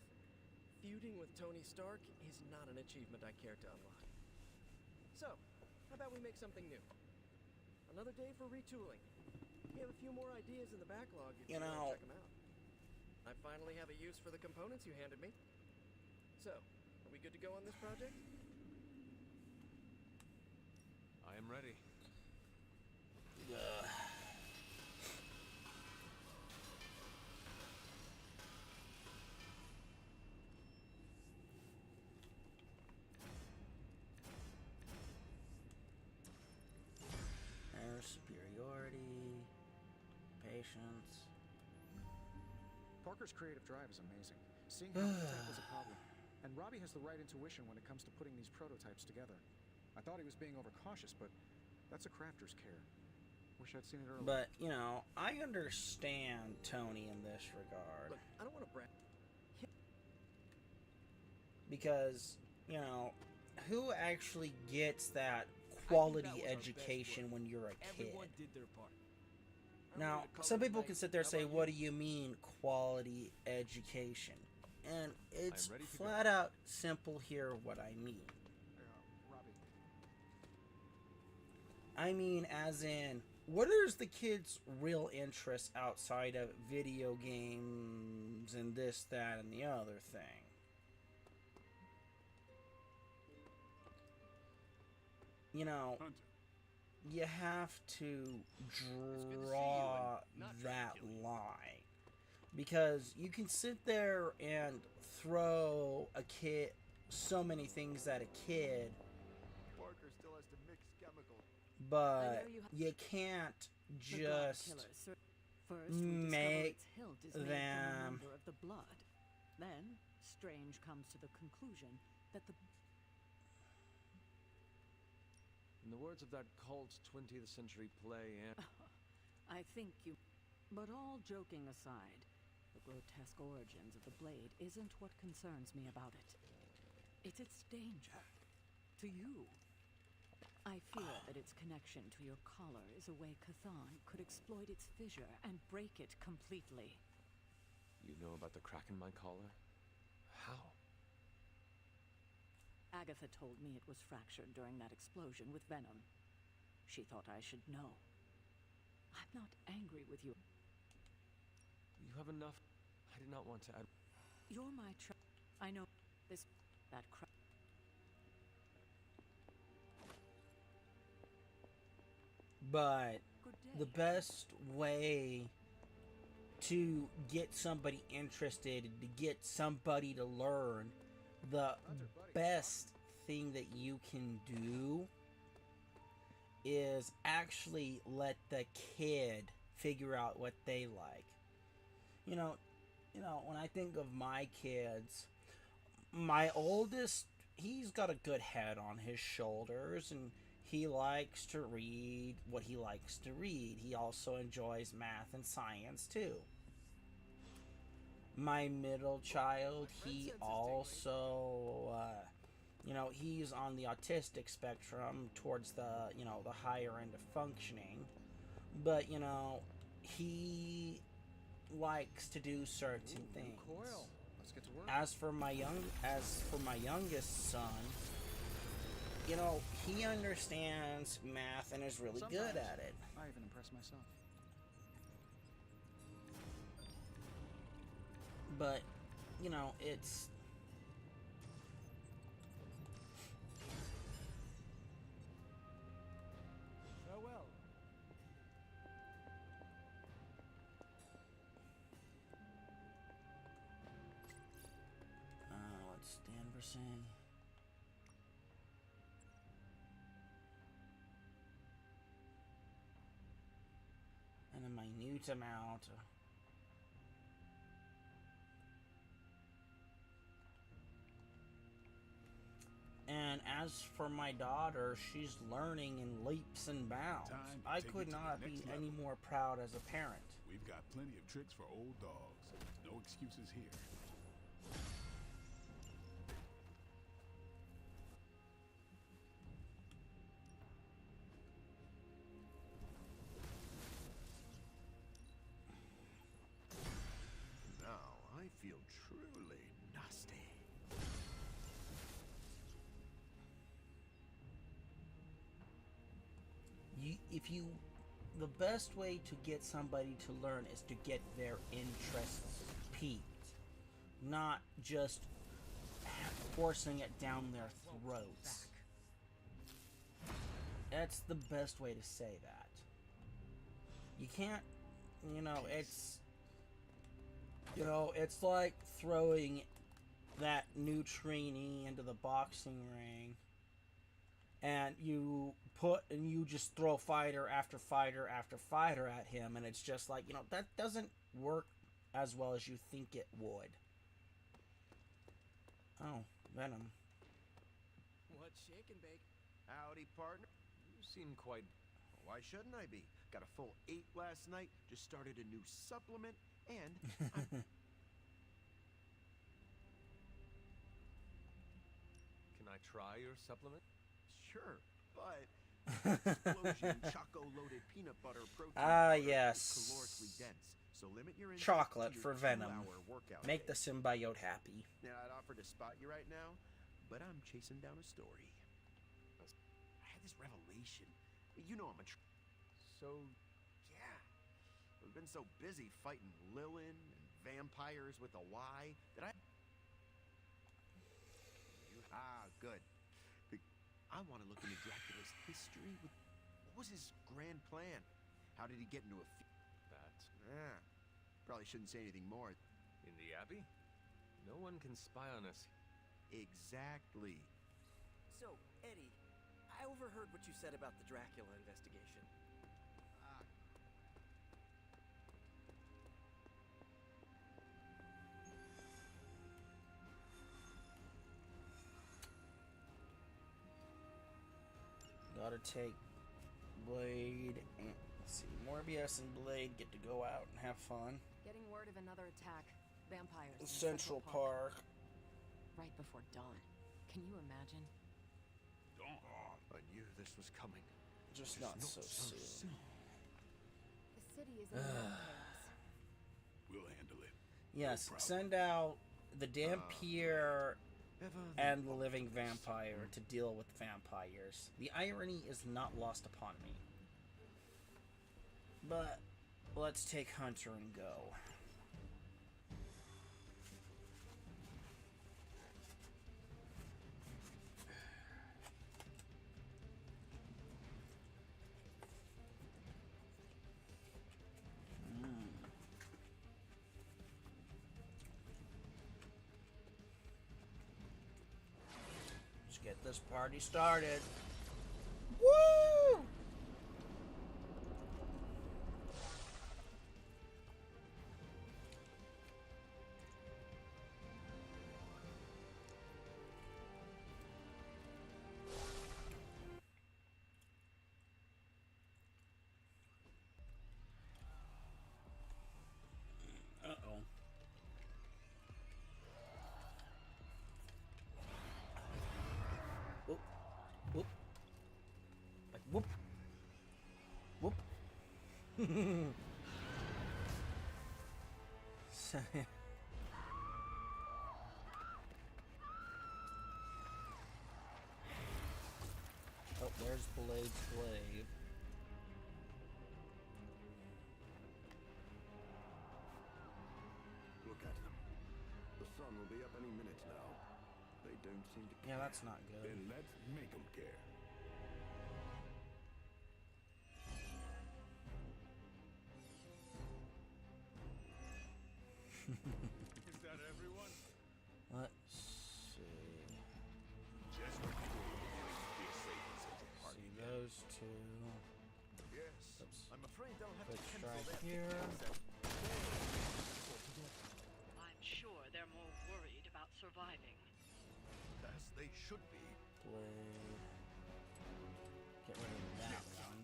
M: Feuding with Tony Stark is not an achievement I care to unlock. So, how about we make something new? Another day for retooling. We have a few more ideas in the backlog if you want to check them out. I finally have a use for the components you handed me. So, are we good to go on this project?
C: I am ready.
A: Superiority, patience.
F: Parker's creative drive is amazing. Seeing how tech was a problem, And Robbie has the right intuition when it comes to putting these prototypes together. I thought he was being overcautious, but that's a crafter's care. Wish I'd seen it earlier.
A: But, you know, I understand Tony in this regard.
M: Look, I don't want to brag.
A: Because, you know, who actually gets that quality education when you're a kid?
L: Everyone did their part.
A: Now, some people can sit there and say, what do you mean quality education? And it's flat out simple here what I mean. I mean, as in, what is the kid's real interest outside of video games and this, that, and the other thing? You know, you have to draw that line. Because you can sit there and throw a kid so many things at a kid,
E: Parker still has to mix chemicals.
A: but you can't just make them.
B: Of the blood. Then Strange comes to the conclusion that the
C: In the words of that cult 20th century play,
B: I think you. But all joking aside, the grotesque origins of the blade isn't what concerns me about it. It's its danger. To you. I fear that its connection to your collar is a way Cathan could exploit its fissure and break it completely.
C: You know about the crack in my collar? How?
B: Agatha told me it was fractured during that explosion with venom. She thought I should know. I'm not angry with you.
C: You have enough. I did not want to add.
B: You're my I know this. That
A: But the best way to get somebody interested, to get somebody to learn, the best thing that you can do is actually let the kid figure out what they like. You know, when I think of my kids, my oldest, he's got a good head on his shoulders and he likes to read what he likes to read. He also enjoys math and science too. My middle child, he also, he's on the autistic spectrum towards the, the higher end of functioning. But, he likes to do certain things. As for my youngest son, he understands math and is really good at it.
F: I even impress myself.
A: But, it's...
L: Farewell.
A: What's Denver saying? And a minute amount. And as for my daughter, she's learning in leaps and bounds. I could not be any more proud as a parent.
E: We've got plenty of tricks for old dogs. No excuses here. Now I feel truly nasty.
A: The best way to get somebody to learn is to get their interests piqued, not just forcing it down their throats. That's the best way to say that. You can't, it's like throwing that new trainee into the boxing ring and you just throw fighter after fighter after fighter at him, and it's just like, that doesn't work as well as you think it would. Oh. Venom.
M: What's shaking, Bake?
G: Howdy, partner.
C: You seem quite...
G: Why shouldn't I be? Got a full 8 last night, just started a new supplement, and
C: Can I try your supplement?
G: Sure, but explosion choco-loaded peanut butter protein
A: Ah,
G: powder
A: yes.
G: is calorically dense, so limit your intake
A: Chocolate
G: to
A: for
G: your
A: Venom.
G: 2-hour workout
A: Make the
G: day.
A: symbiote happy.
G: Now, I'd offer to spot you right now, but I'm chasing down a story. I had this revelation. You know I'm a...
C: So...
G: Yeah. I've been so busy fighting Lilin and vampires with a Y that I... Ah, good. I want to look into Dracula's history. What was his grand plan? How did he get into a...
C: That...
G: Yeah. Probably shouldn't say anything more.
C: In the Abbey? No one can spy on us.
G: Exactly.
M: So, Eddie, I overheard what you said about the Dracula investigation.
A: Gotta take Blade and... Let's see, Morbius and Blade get to go out and have fun.
D: Getting word of another attack. Vampires. in
A: Central Park.
D: Right before dawn. Can you imagine?
G: I knew this was coming.
A: Just not so soon.
D: The city is in chaos.
E: We'll handle it.
A: Yes,
E: No problem.
A: send out the Dampier and the living vampire to deal with vampires. The irony is not lost upon me. But let's take Hunter and go. Let's get this party started. Woo! Uh-oh. Whoop. Whoop. Like whoop. Whoop. Oh, there's Blade's blade.
N: Look at them. The sun will be up any minute now. They don't seem to care.
A: Yeah, that's not good.
E: Then let's make them care. Is that everyone?
A: Let's see.
E: Just when people were beginning to feel safe in Central Park.
A: See those two.
G: Yes.
A: Oops.
G: I'm afraid they'll have
A: Quick
G: to
A: strike
G: cancel
A: here.
I: I'm sure they're more worried about surviving.
G: As they should be.
A: Blade. Get rid of that one.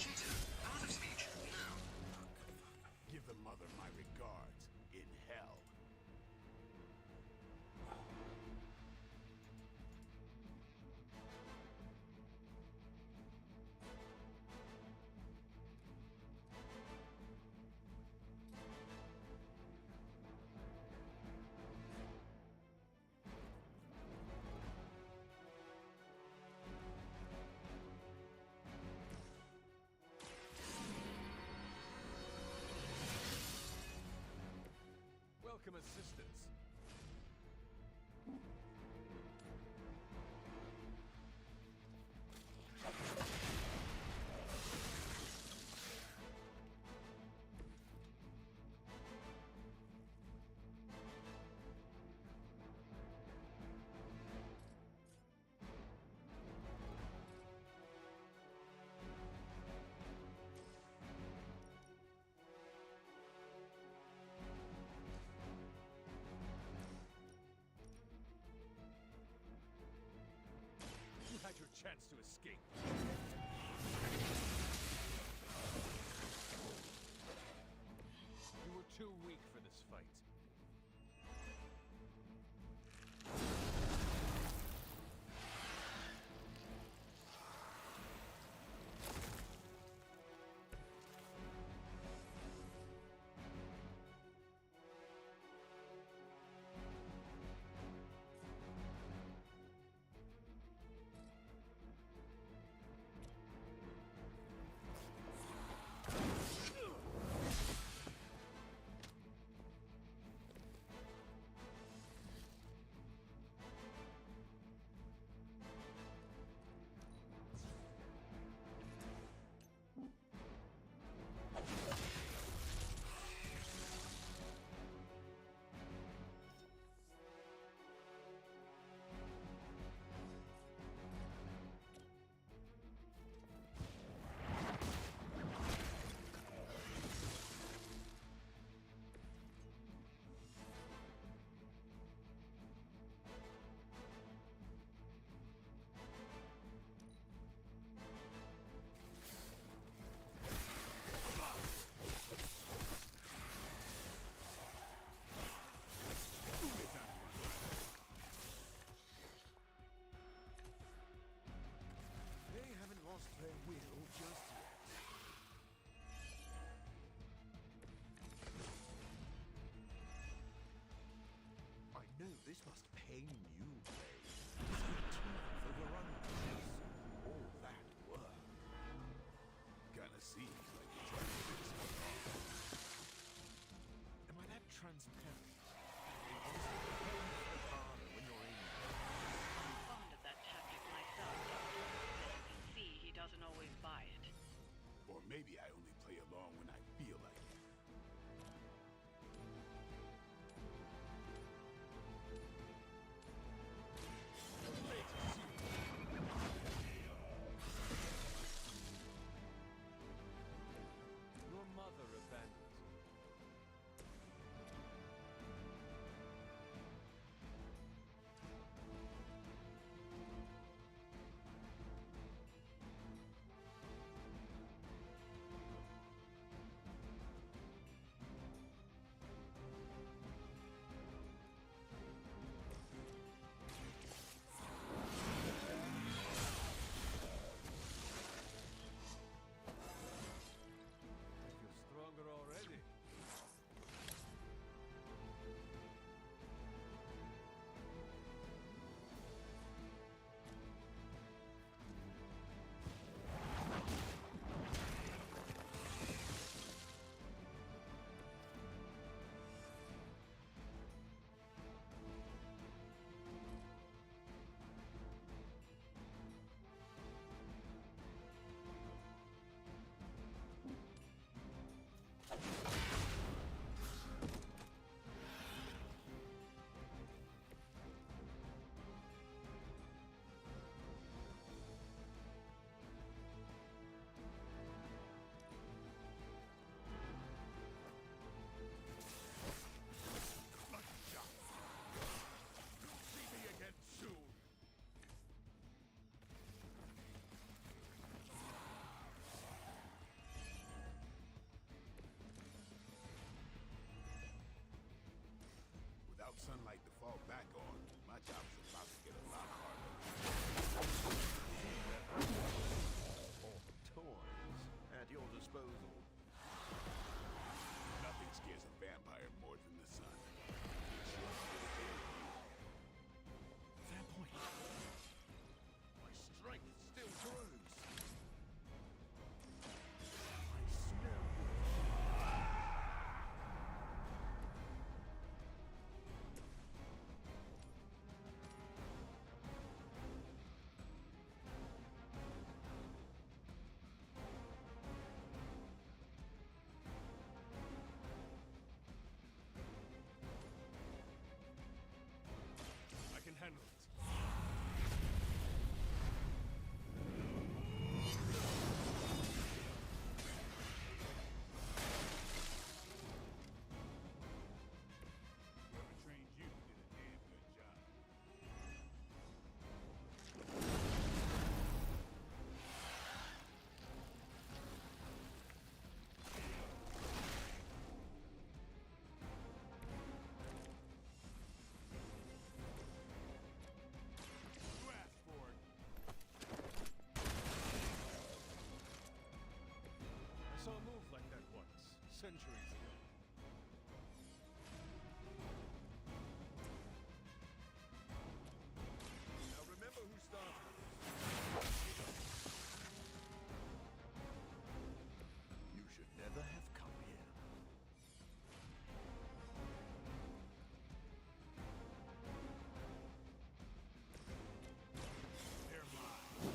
K: Out of speech now.
E: Give the mother my regards in hell.
C: Welcome assistance. chance to escape. You were too weak for this fight. Their will just yet. I know this must pain you, Blade. Your teeth overrun all that work.
E: Kinda seems like you're trying to fix it all.
C: Am I that transparent? It honestly pains harder when you're in.
I: I'm fond of that tactic myself, Doctor. As you can see, he doesn't always buy it.
E: Or maybe I only play along when I feel like it.
C: Your mother abandoned you.
E: centuries ago. Now remember who started this. You should never have come here. They're mine.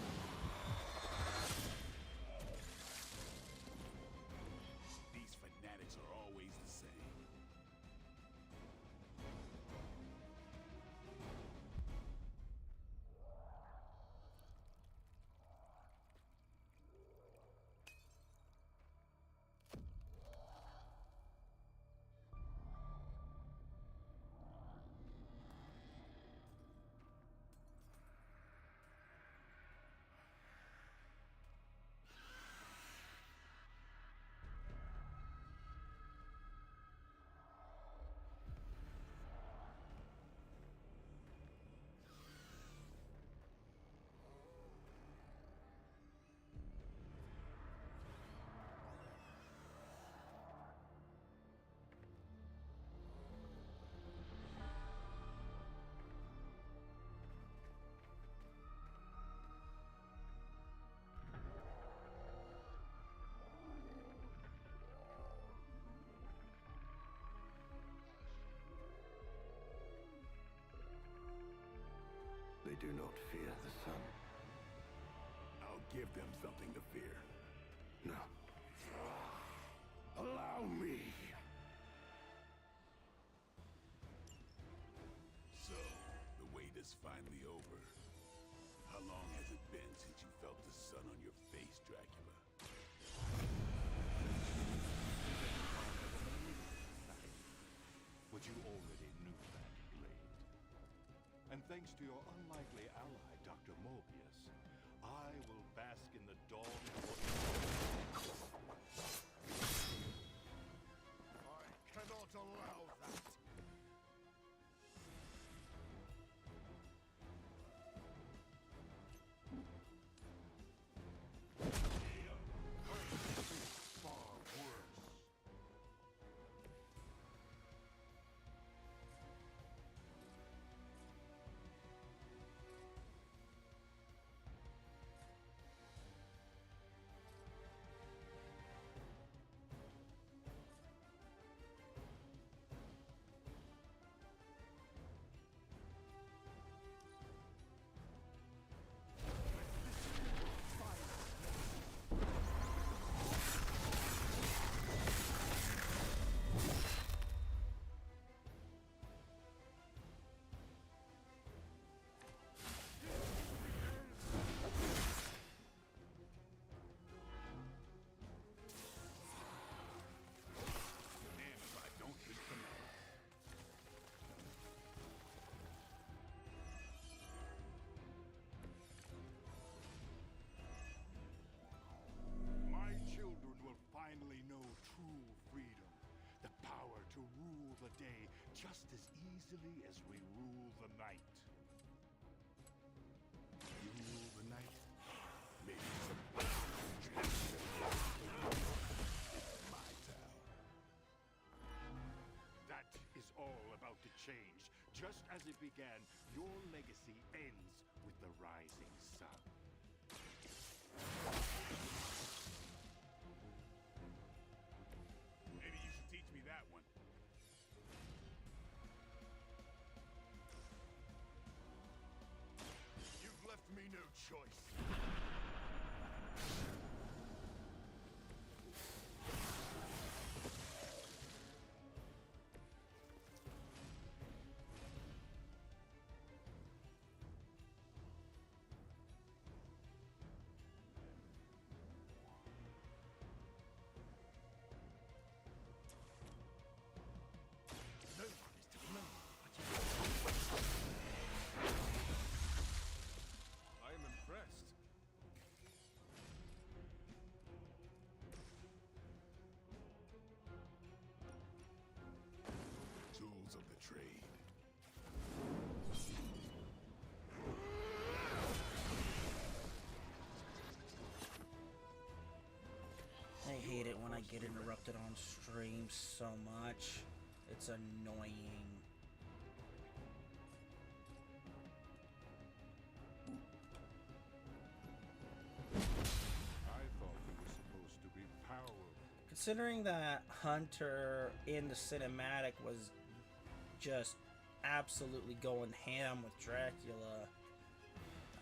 E: These fanatics are always the same.
N: They do not fear the sun.
E: I'll give them something to fear.
N: No. Allow me!
E: So, the wait is finally over. How long has it been since you felt the sun on your face, Dracula?
O: But you already knew that, Blade. And thanks to your unlikely ally, Dr. Morbius, I will bask in the dawn of
E: I cannot allow that!
O: far worse. Damn if I don't hate the man. My children will finally know true freedom. The power to rule the day just as easily as we rule the night.
E: You rule the night? Maybe it's my town.
O: That is all about to change. Just as it began, your legacy ends with the rising sun.
E: Maybe you should teach me that one. You've left me no choice. No one is to blame but you. I am impressed.
A: get interrupted on stream so much. It's annoying.
O: I thought we were supposed to be powerful.
A: Considering that Hunter in the cinematic was just absolutely going ham with Dracula,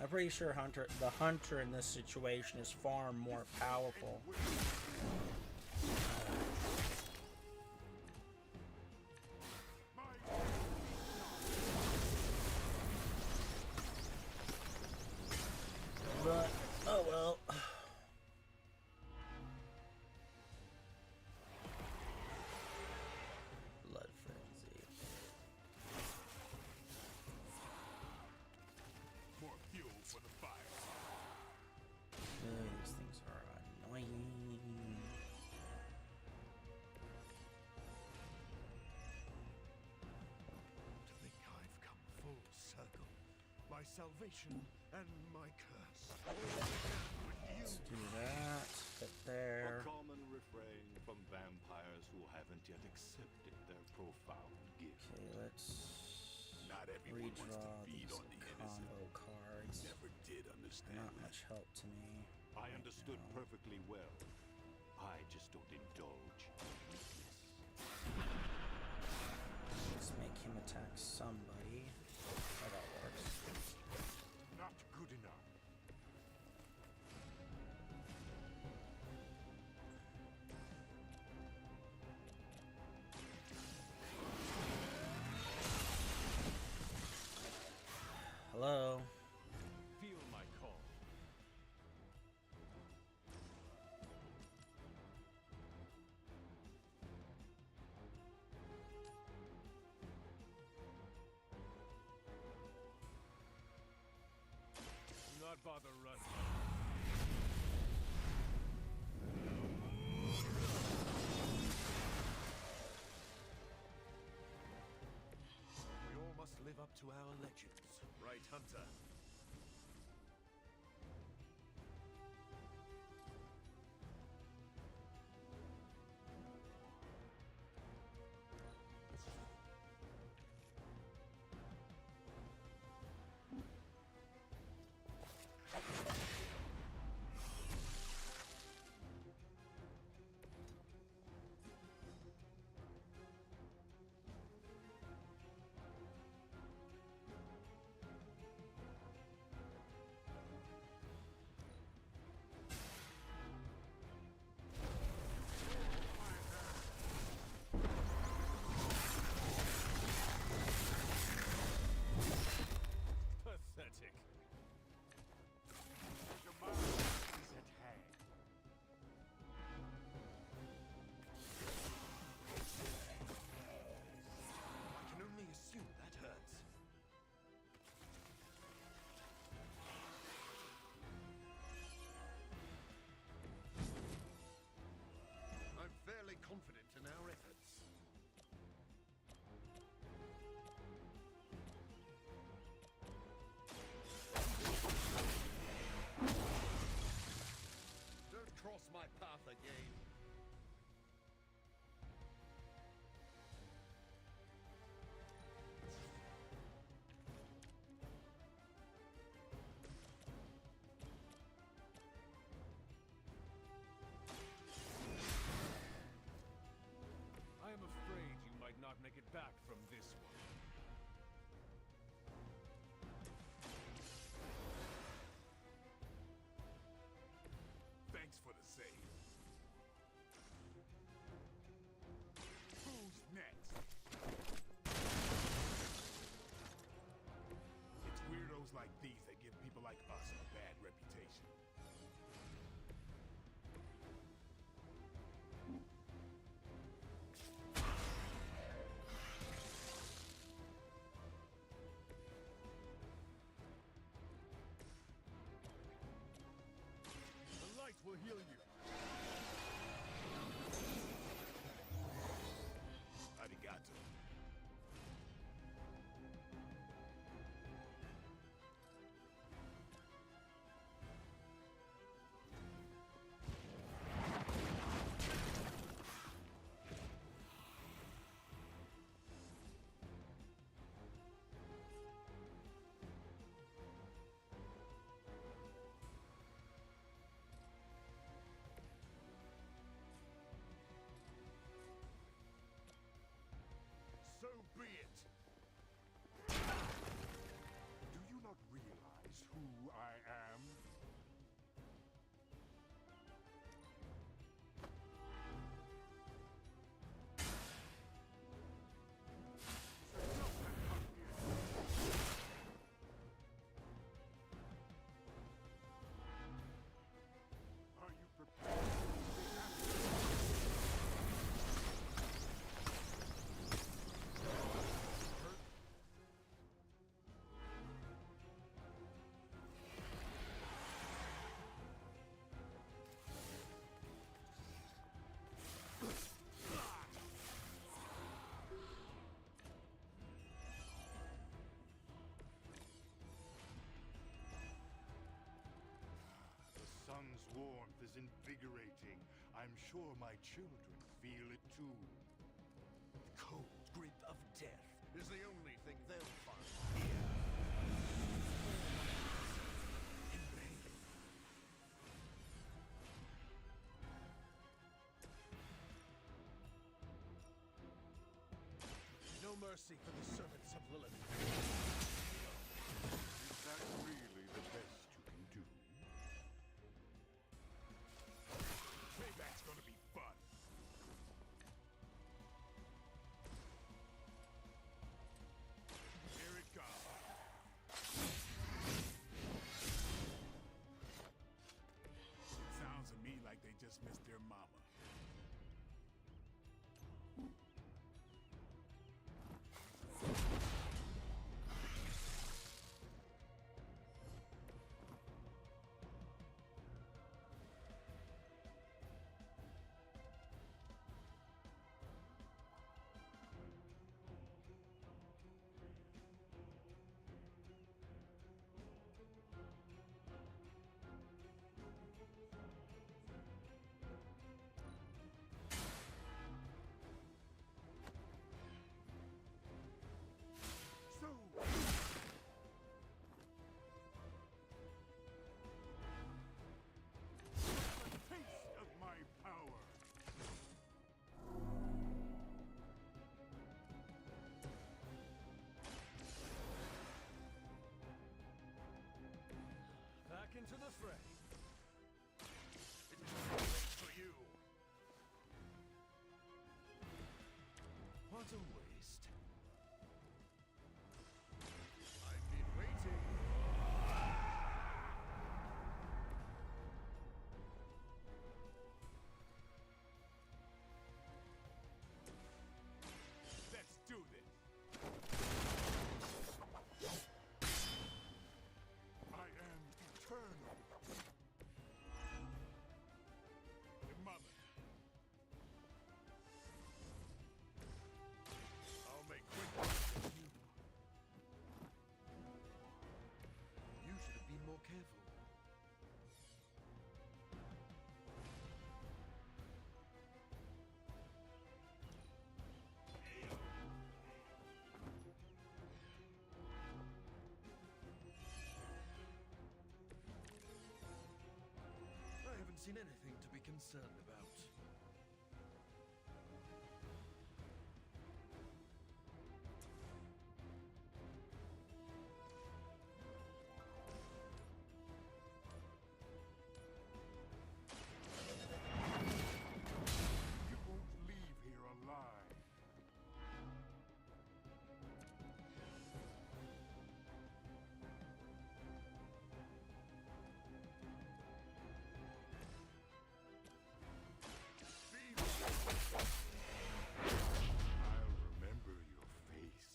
A: I'm pretty sure the Hunter in this situation is far more powerful. But, oh well. Blood frenzy.
E: More fuel for the fire.
A: These things are annoying.
C: To think I've come full circle. My salvation and my curse.
A: Let's do that. Hit there.
O: A common refrain from vampires who haven't yet accepted their profound gift.
A: Okay, let's
E: Not everyone wants to
A: redraw
E: feed
A: these
E: on the
A: combo
E: innocent.
A: cards.
E: Never did understand
A: Not
E: that.
A: much help to me.
O: I understood perfectly well. I just don't indulge in weakness.
A: Let's make him attack somebody. Oh, that works.
O: Not good enough.
A: Hello?
C: Feel my call. Do not bother running. We all must live up to our legends, right, Hunter? Pathetic. Tomorrow is at hand. I can only assume that hurts. I'm fairly confident in our efforts. Don't cross my path again. I am afraid you might not make it back from this one.
E: Thanks for the save. Who's next? It's weirdos like these that give people like us a bad reputation.
C: The light will heal you.
E: Arigato.
O: warmth is invigorating. I'm sure my children feel it too.
G: The cold grip of death is the only thing they'll find here. In vain. No mercy for the servants of Lilith.
O: Is that really the best you can do?
E: Payback's gonna be fun. Here it comes. Sounds to me like they just missed their mama. Taste of my power.
G: Back into the fray. It is too late for you. What a waste. I've been waiting.
E: Let's do this. I am eternal. Your mother. I'll make quick work of you.
G: You should have been more careful. I haven't seen anything to be concerned about.
E: You won't leave here alive. I'll remember your face.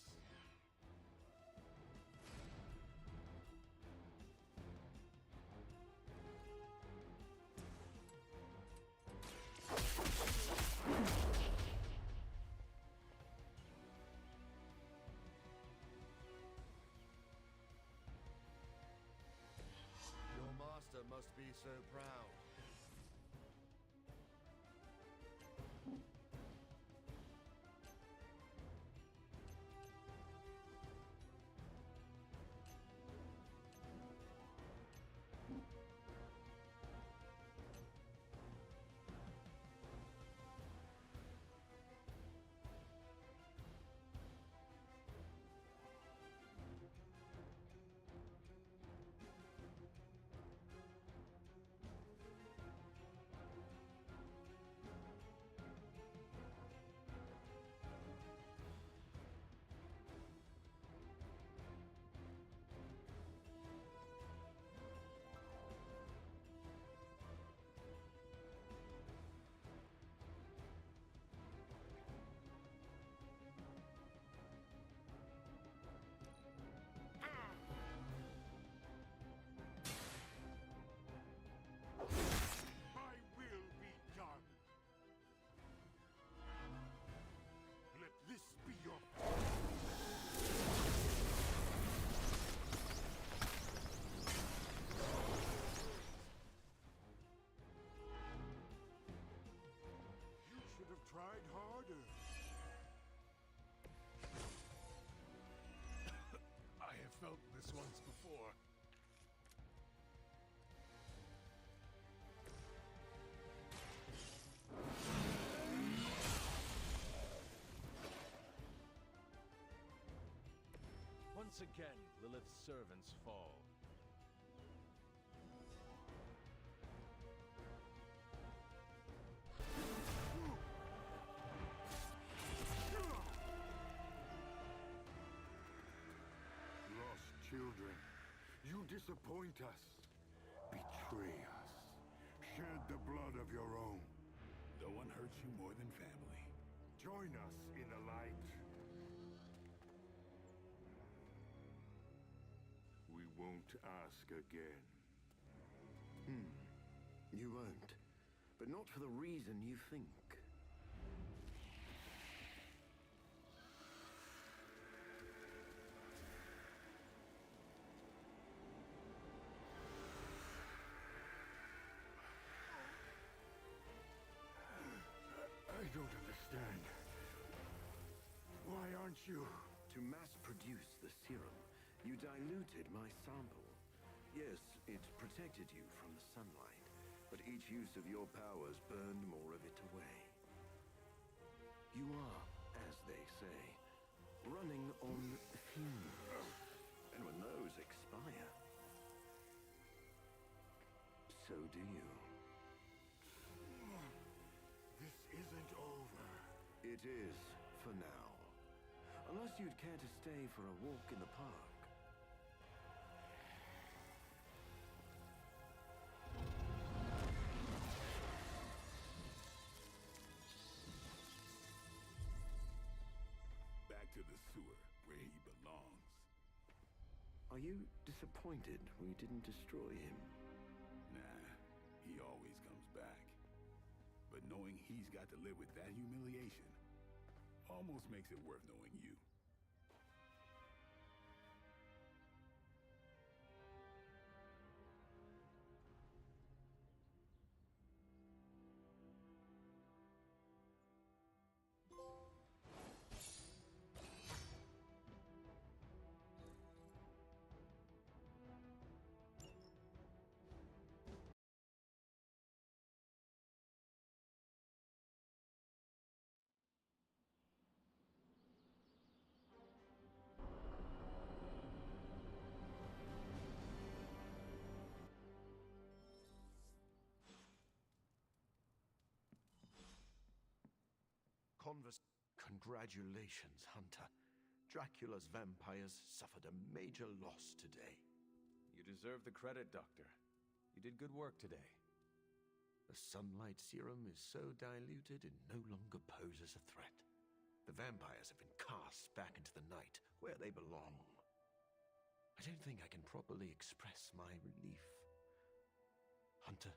G: Your master must be so proud.
O: felt this once before.
C: Once again, Lilith's servants fall.
N: Lost children, you disappoint us, betray us, shed the blood of your own.
E: No one hurts you more than family.
N: Join us in the light. We won't ask again.
P: You won't. But not for the reason you think.
N: I don't understand. Why aren't you?
P: To mass produce the serum, you diluted my sample. Yes, it protected you from the sunlight, but each use of your powers burned more of it away. You are, as they say, running on fumes. And when those expire, so do you.
N: This isn't over.
P: It is, for now. Unless you'd care to stay for a walk in the park.
E: Back to the sewer, where he belongs.
P: Are you disappointed we didn't destroy him?
E: Nah, he always comes back. But knowing he's got to live with that humiliation almost makes it worth knowing you.
P: Congratulations, Hunter. Dracula's vampires suffered a major loss today.
C: You deserve the credit, Doctor. You did good work today.
P: The sunlight serum is so diluted it no longer poses a threat. The vampires have been cast back into the night, where they belong. I don't think I can properly express my relief. Hunter,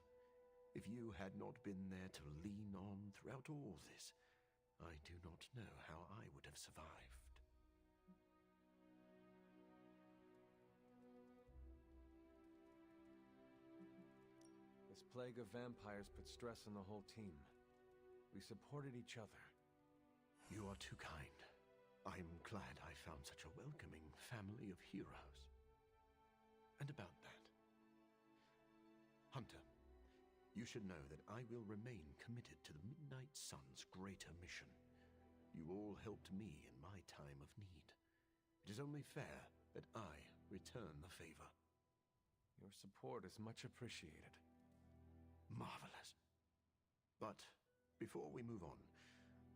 P: if you had not been there to lean on throughout all this, I do not know how I would have survived.
C: This plague of vampires put stress on the whole team. We supported each other.
P: You are too kind. I'm glad I found such a welcoming family of heroes. And about that, Hunter, you should know that I will remain committed to the Midnight Sun's greater mission. You all helped me in my time of need. It is only fair that I return the favor.
C: Your support is much appreciated.
P: Marvelous. But before we move on,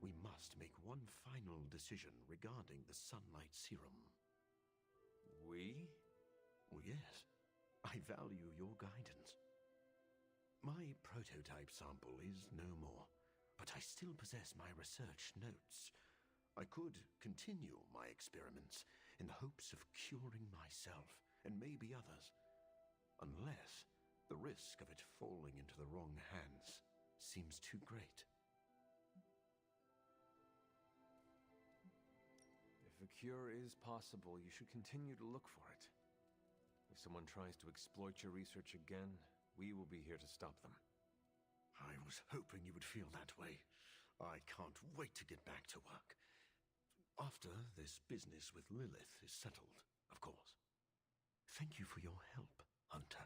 P: we must make one final decision regarding the sunlight serum.
C: We?
P: Oh, yes. I value your guidance. My prototype sample is no more, but I still possess my research notes. I could continue my experiments in the hopes of curing myself and maybe others, unless the risk of it falling into the wrong hands seems too great.
C: If a cure is possible, you should continue to look for it. If someone tries to exploit your research again, we will be here to stop them.
P: I was hoping you would feel that way. I can't wait to get back to work. After this business with Lilith is settled, of course. Thank you for your help, Hunter.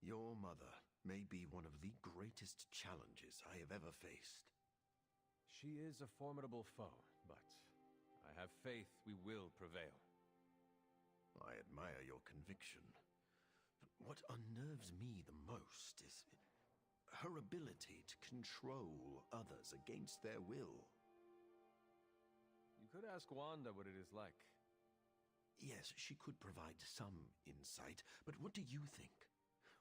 P: Your mother may be one of the greatest challenges I have ever faced.
C: She is a formidable foe, but I have faith we will prevail.
P: I admire your conviction. But what unnerves me the most is her ability to control others against their will.
C: You could ask Wanda what it is like.
P: Yes, she could provide some insight, but what do you think?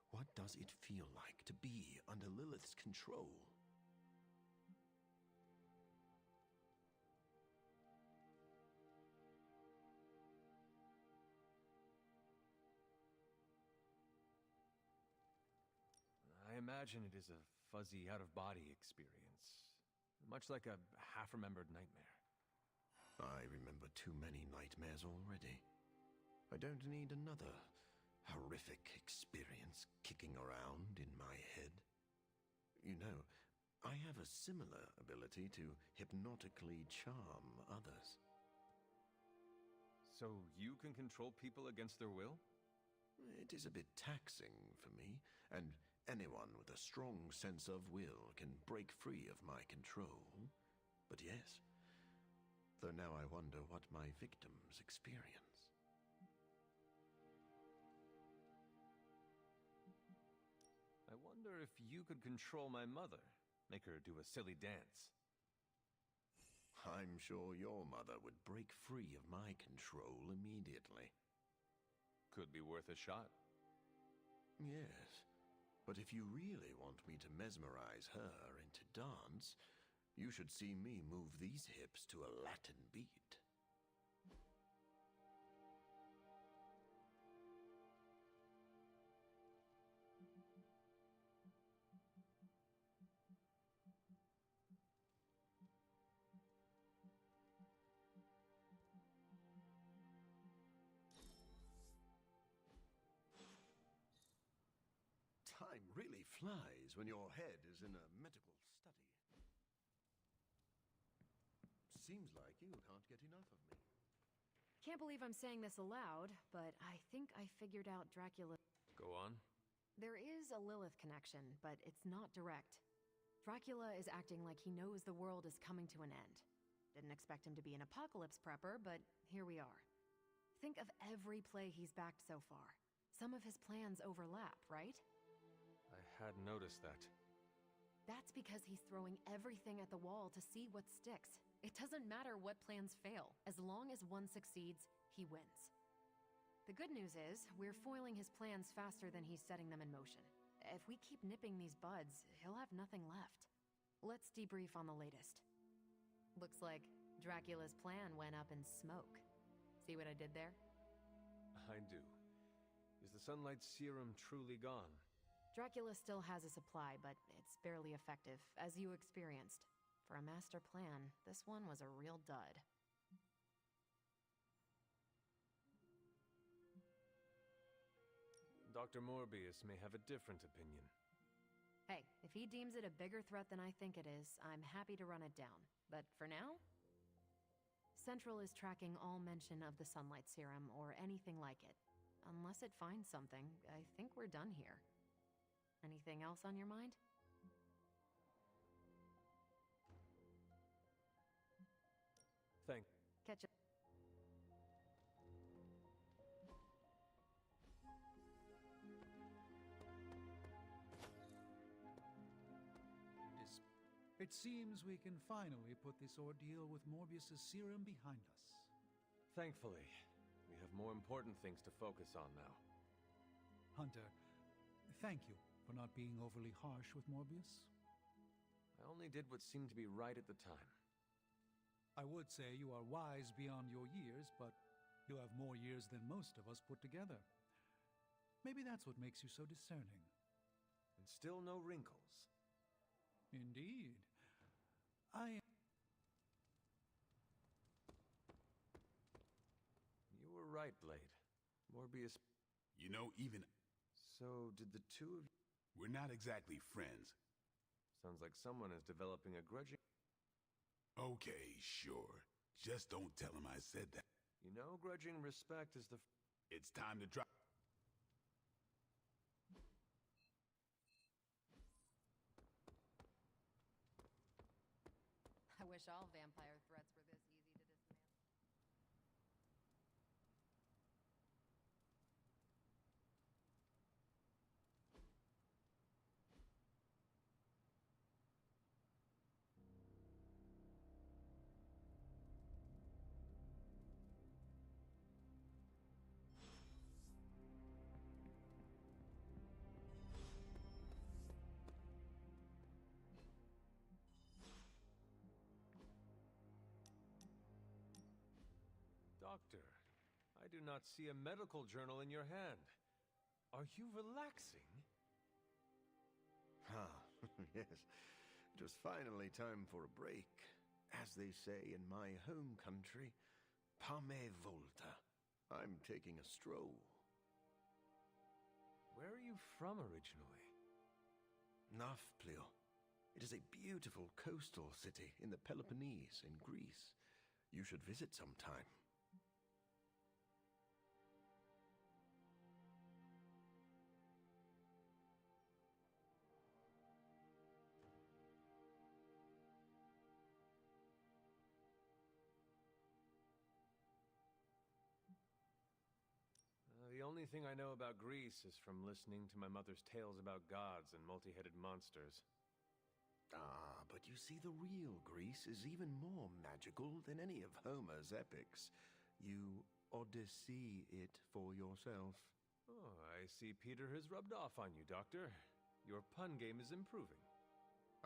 P: What does it feel like to be under Lilith's control?
C: I imagine it is a fuzzy, out-of-body experience. Much like a half-remembered nightmare.
P: I remember too many nightmares already. I don't need another horrific experience kicking around in my head. You know, I have a similar ability to hypnotically charm others.
C: So you can control people against their will?
P: It is a bit taxing for me, and anyone with a strong sense of will can break free of my control. But yes, though now I wonder what my victims experience.
C: I wonder if you could control my mother, make her do a silly dance.
P: I'm sure your mother would break free of my control immediately.
C: Could be worth a shot.
P: Yes, but if you really want me to mesmerize her into dance, you should see me move these hips to a Latin beat. Time really flies when your head is in a medical study. Seems like you can't get enough of me.
Q: Can't believe I'm saying this aloud, but I think I figured out Dracula.
C: Go on.
Q: There is a Lilith connection, but it's not direct. Dracula is acting like he knows the world is coming to an end. Didn't expect him to be an apocalypse prepper, but here we are. Think of every play he's backed so far. Some of his plans overlap, right?
C: I had noticed that.
Q: That's because he's throwing everything at the wall to see what sticks. It doesn't matter what plans fail. As long as one succeeds, he wins. The good news is, we're foiling his plans faster than he's setting them in motion. If we keep nipping these buds, he'll have nothing left. Let's debrief on the latest. Looks like Dracula's plan went up in smoke. See what I did there?
C: I do. Is the sunlight serum truly gone?
Q: Dracula still has a supply, but it's barely effective, as you experienced. For a master plan, this one was a real dud.
C: Dr. Morbius may have a different opinion.
Q: Hey, if he deems it a bigger threat than I think it is, I'm happy to run it down. But for now, Central is tracking all mention of the sunlight serum or anything like it. Unless it finds something, I think we're done here. Anything else on your mind?
C: Thank.
Q: Catch up.
H: It seems we can finally put this ordeal with Morbius's serum behind us.
C: Thankfully, we have more important things to focus on now.
H: Hunter, thank you for not being overly harsh with Morbius.
C: I only did what seemed to be right at the time.
H: I would say you are wise beyond your years, but you have more years than most of us put together. Maybe that's what makes you so discerning.
C: And still no wrinkles.
H: Indeed.
C: You were right, Blade. Morbius...
E: You know, even...
C: So, did the two of you...
E: We're not exactly friends.
C: Sounds like someone is developing a grudging...
E: Okay, sure. Just don't tell him I said that.
C: You know, grudging respect is the...
E: It's time to drop...
Q: I wish all vampire threats were this easy to dismantle.
C: Doctor, I do not see a medical journal in your hand. Are you relaxing?
P: Ah, yes. It was finally time for a break. As they say in my home country, Pame Volta. I'm taking a stroll.
C: Where are you from originally?
P: Nafplio. It is a beautiful coastal city in the Peloponnese in Greece. You should visit sometime.
C: The only thing I know about Greece is from listening to my mother's tales about gods and multi-headed monsters.
P: Ah, but you see, the real Greece is even more magical than any of Homer's epics. You Odyssey it for yourself.
C: Oh, I see Peter has rubbed off on you, Doctor. Your pun game is improving.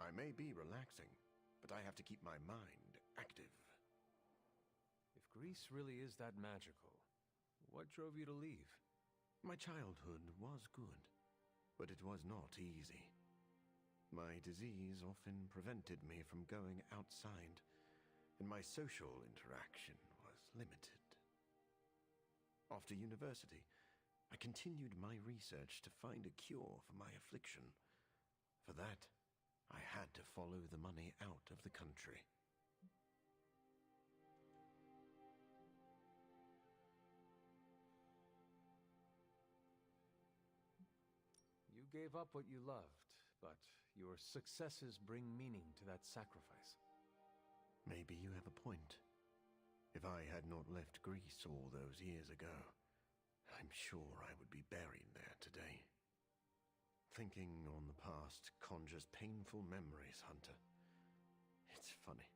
P: I may be relaxing, but I have to keep my mind active.
C: If Greece really is that magical, what drove you to leave?
P: My childhood was good, but it was not easy. My disease often prevented me from going outside, and my social interaction was limited. After university, I continued my research to find a cure for my affliction. For that, I had to follow the money out of the country.
C: You gave up what you loved, but your successes bring meaning to that sacrifice.
P: Maybe you have a point. If I had not left Greece all those years ago, I'm sure I would be buried there today. Thinking on the past conjures painful memories, Hunter. It's funny.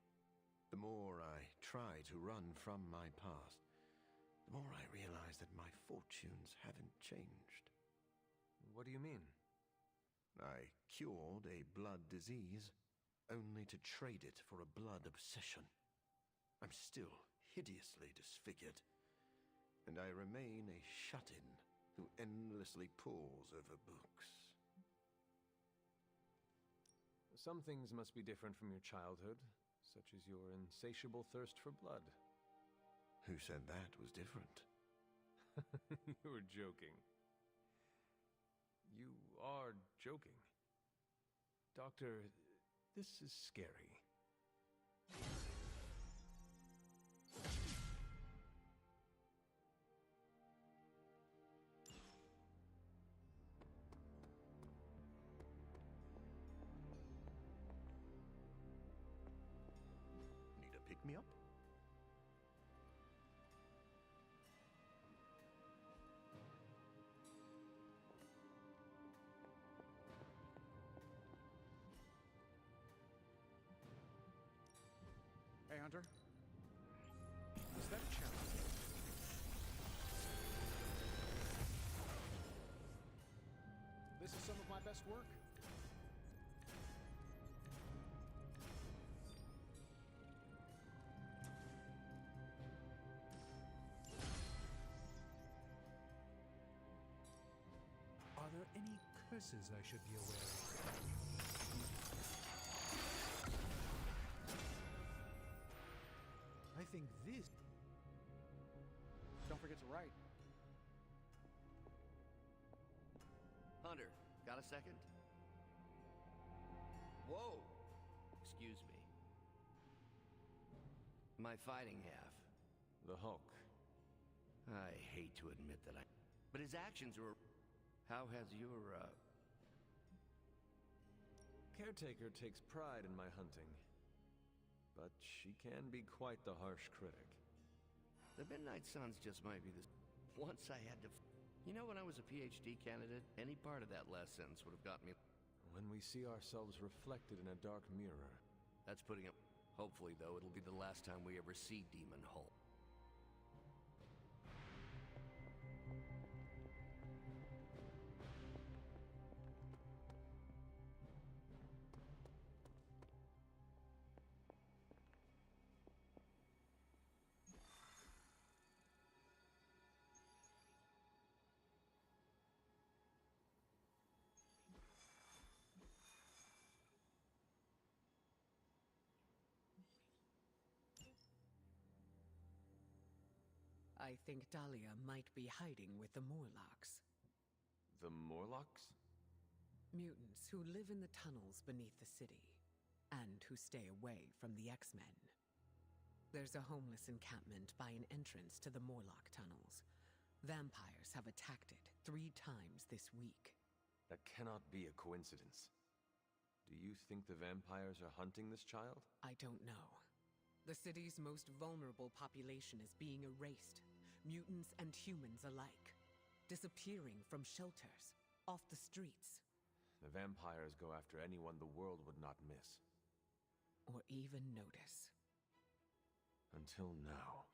P: The more I try to run from my past, the more I realize that my fortunes haven't changed.
C: What do you mean?
P: I cured a blood disease, only to trade it for a blood obsession. I'm still hideously disfigured, and I remain a shut-in who endlessly pores over books.
C: Some things must be different from your childhood, such as your insatiable thirst for blood.
P: Who said that was different?
C: You were joking. You are joking. Doctor, this is scary.
P: Need a pick-me-up?
F: Hey, Hunter. Is that a challenge? This is some of my best work.
H: Are there any curses I should be aware of? I think this...
F: Don't
M: forget to write.
G: Hunter, got a second? Whoa! Excuse me. My fighting half.
C: The Hulk.
G: I hate to admit that but his actions were... How has your,
C: Caretaker takes pride in my hunting. But she can be quite the harsh critic.
G: The Midnight Suns just might be this... Once I had to... You know, when I was a PhD candidate, any part of that last sentence would have gotten me...
C: When we see ourselves reflected in a dark mirror.
G: That's putting it... Hopefully, though, it'll be the last time we ever see Demon Hulk.
J: I think Dahlia might be hiding with the Morlocks.
C: The Morlocks?
J: Mutants who live in the tunnels beneath the city, and who stay away from the X-Men. There's a homeless encampment by an entrance to the Morlock tunnels. Vampires have attacked it 3 times this week.
C: That cannot be a coincidence. Do you think the vampires are hunting this child?
J: I don't know. The city's most vulnerable population is being erased, mutants and humans alike, disappearing from shelters, off the streets.
C: The vampires go after anyone the world would not miss.
J: Or even notice.
C: Until now.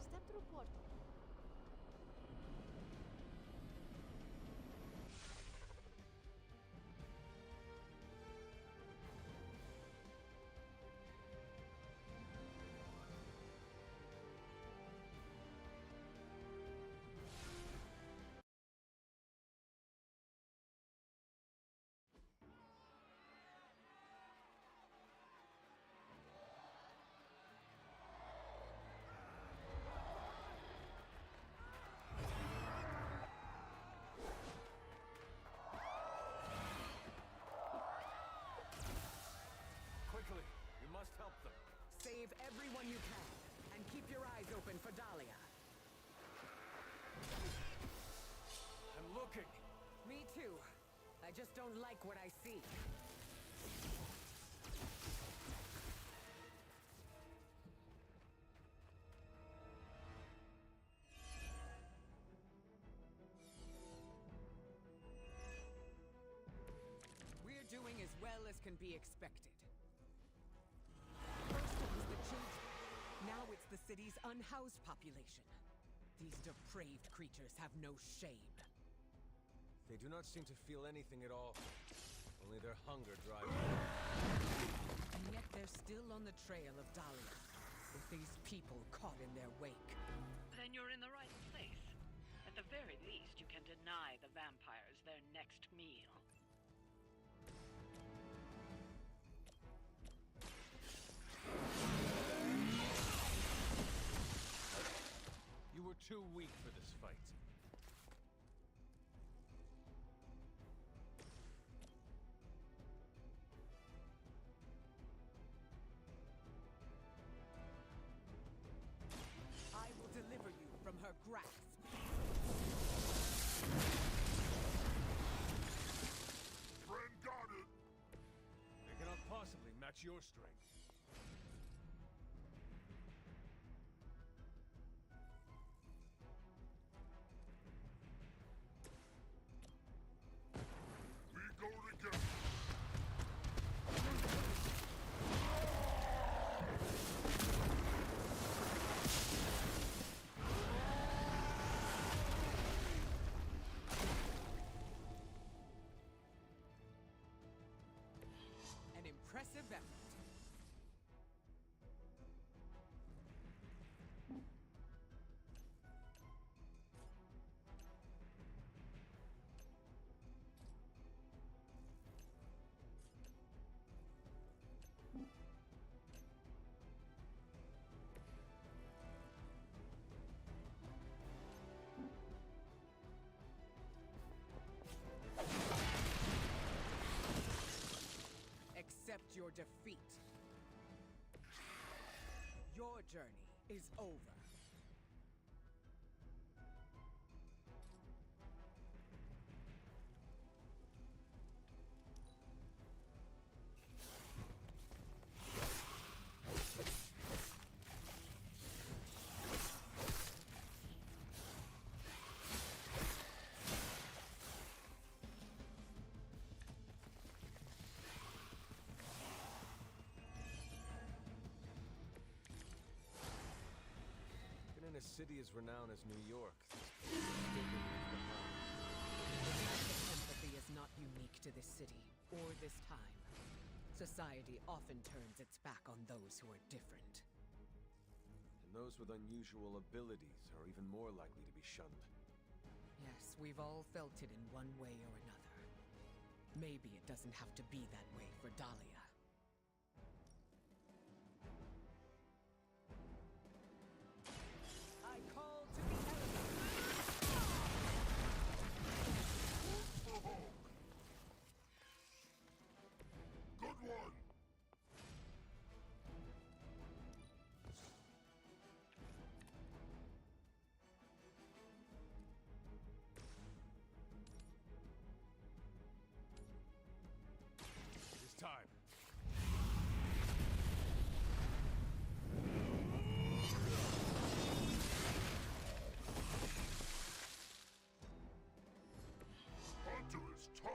D: Step through portal.
C: Quickly, we must help them.
J: Save everyone you can, and keep your eyes open for Dahlia.
C: I'm looking.
J: Me too. I just don't like what I see. We're doing as well as can be expected. First it was the children. Now it's the city's unhoused population. These depraved creatures have no shame.
C: They do not seem to feel anything at all. Only their hunger drives them.
J: And yet they're still on the trail of Dahlia, with these people caught in their wake.
I: Then you're in the right place. At the very least, you can deny the vampires their next meal.
C: You were too weak for this fight.
J: I will deliver you from her grasp.
N: Friend got it!
C: They cannot possibly match your strength.
N: We go together!
J: effort. Accept your defeat. Your journey is over.
C: In a city as renowned as New York,
J: The empathy is not unique to this city, or this time. Society often turns its back on those who are different.
C: and those with unusual abilities are even more likely to be shunned.
J: Yes, we've all felt it in one way or another. Maybe it doesn't have to be that way for Dahlia. I call to the
N: Good one!
C: It's time.
N: Hunter is tough!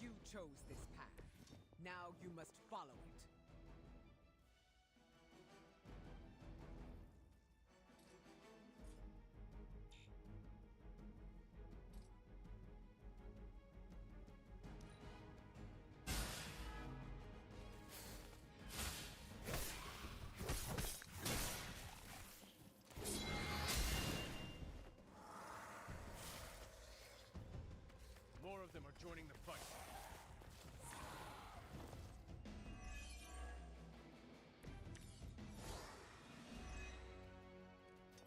J: You chose this path. Now you must follow it.
C: More of them are joining the fight.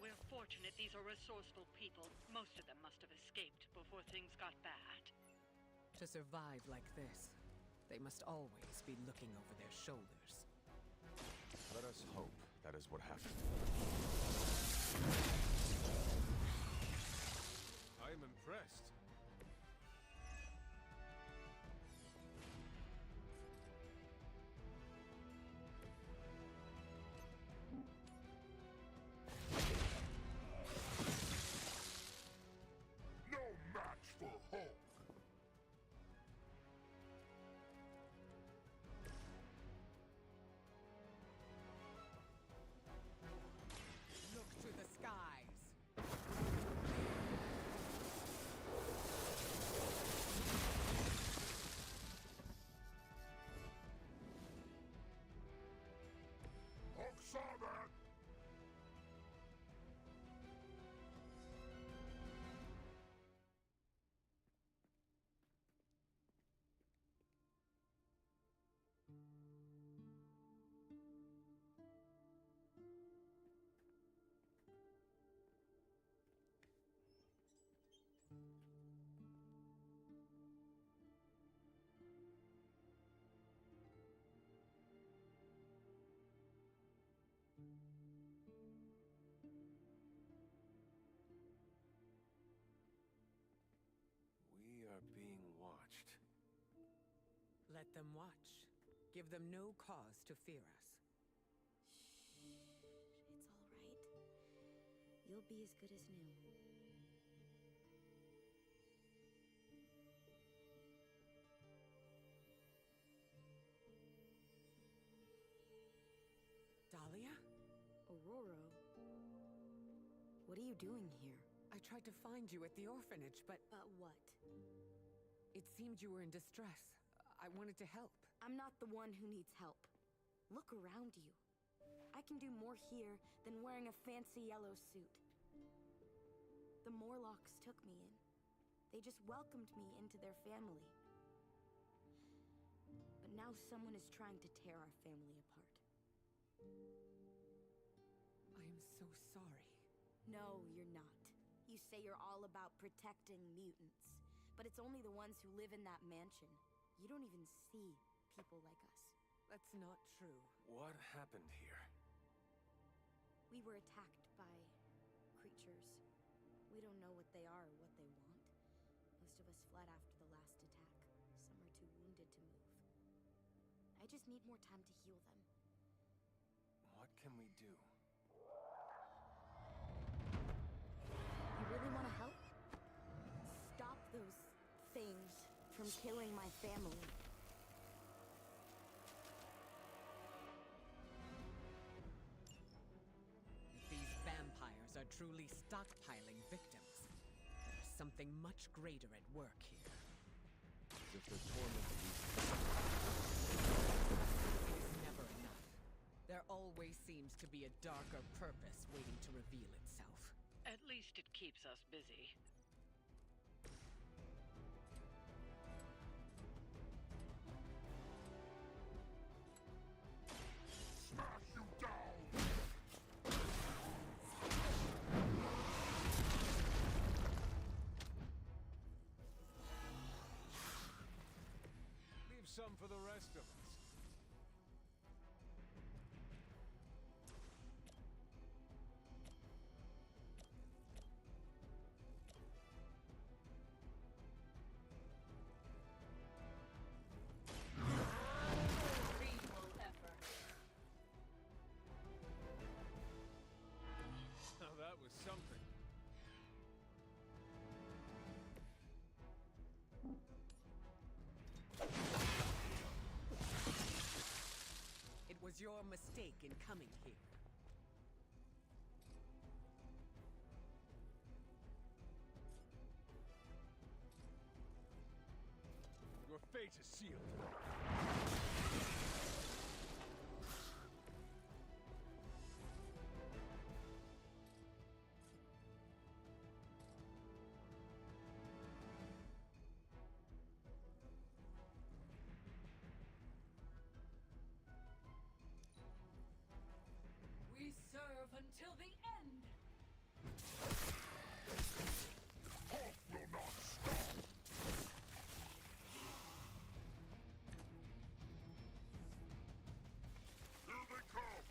I: We're fortunate these are resourceful people. Most of them must have escaped before things got bad.
J: To survive like this, they must always be looking over their shoulders.
C: Let us hope that is what happened. I am impressed.
N: No match for Hulk!
J: Look to the skies. Let them watch. Give them no cause to fear us.
D: It's all right. You'll be as good as new.
J: Dahlia?
D: Aurora? What are you doing here?
J: I tried to find you at the orphanage, but...
D: But what?
J: It seemed you were in distress. I wanted to help.
D: I'm not the one who needs help. Look around you. I can do more here than wearing a fancy yellow suit. The Morlocks took me in. They just welcomed me into their family. But now someone is trying to tear our family apart.
J: I am so sorry.
D: No, you're not. You say you're all about protecting mutants, but it's only the ones who live in that mansion. You don't even see people like us.
J: That's not true.
C: What happened here?
D: We were attacked by creatures. We don't know what they are or what they want. Most of us fled after the last attack. Some are too wounded to move. I just need more time to heal them.
C: What can we do?
D: You really want to help? Stop those things from killing my family.
J: These vampires are truly stockpiling victims. There's something much greater at work here.
C: As if they're tormenting these...
J: It is never enough. There always seems to be a darker purpose waiting to reveal itself.
I: At least it keeps us busy.
N: Smash you down!
C: Leave some for the rest of us. Now that was something.
J: It was your mistake in coming here.
C: Your fate is sealed.
B: We serve until the end!
N: Hope will not stop! Here they come!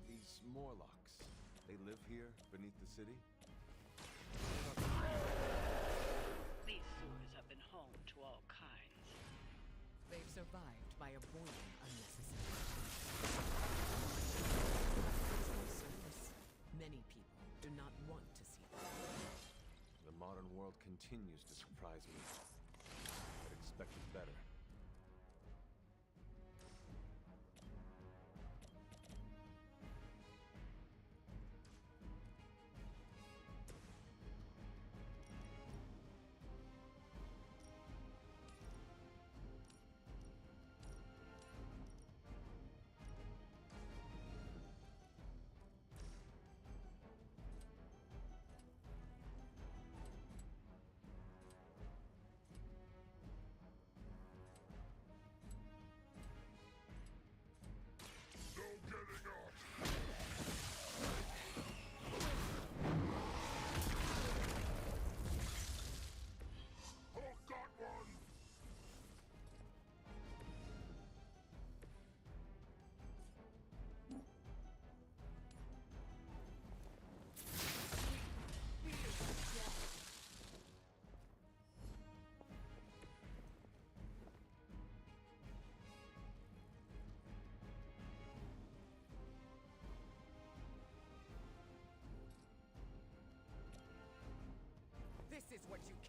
C: These Morlocks, they live here beneath the city?
I: These sewers have been home to all kinds.
J: They've survived by avoiding unnecessary. Many people do not want to see them.
C: The modern world continues to surprise me. I'd expected better.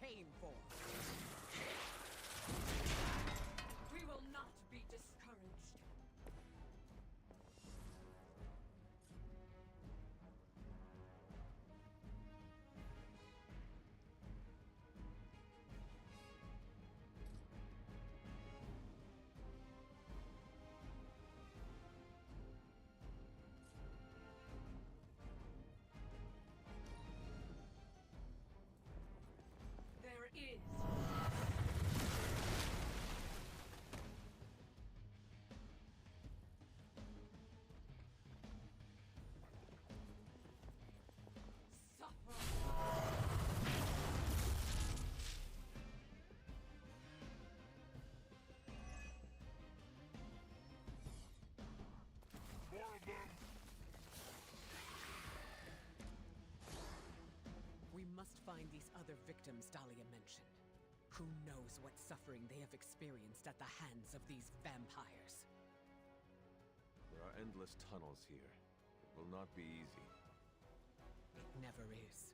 J: came for.
D: We will not be discouraged. There is.
J: We must find these other victims Dahlia mentioned. Who knows what suffering they have experienced at the hands of these vampires?
C: There are endless tunnels here. It will not be easy.
J: It never is.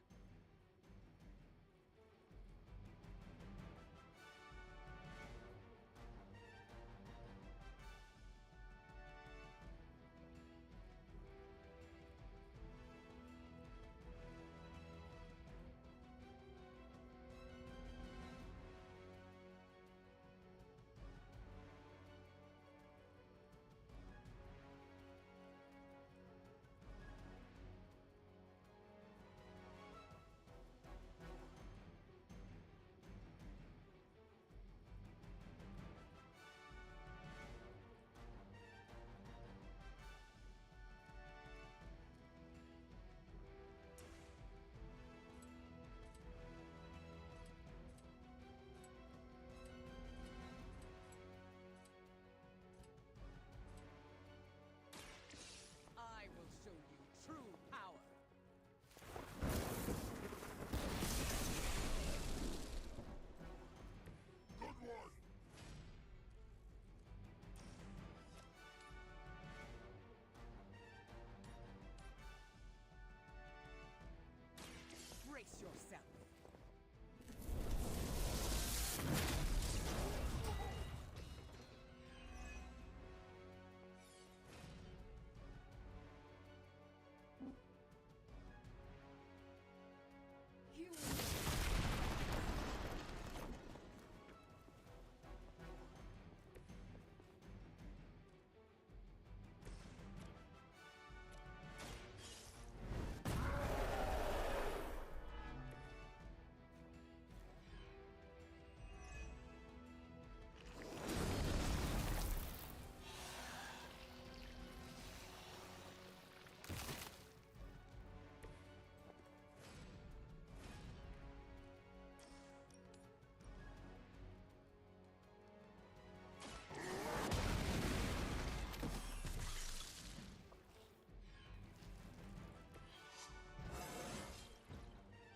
J: I will show you true power.
N: Good one!
J: Brace yourself.
D: You.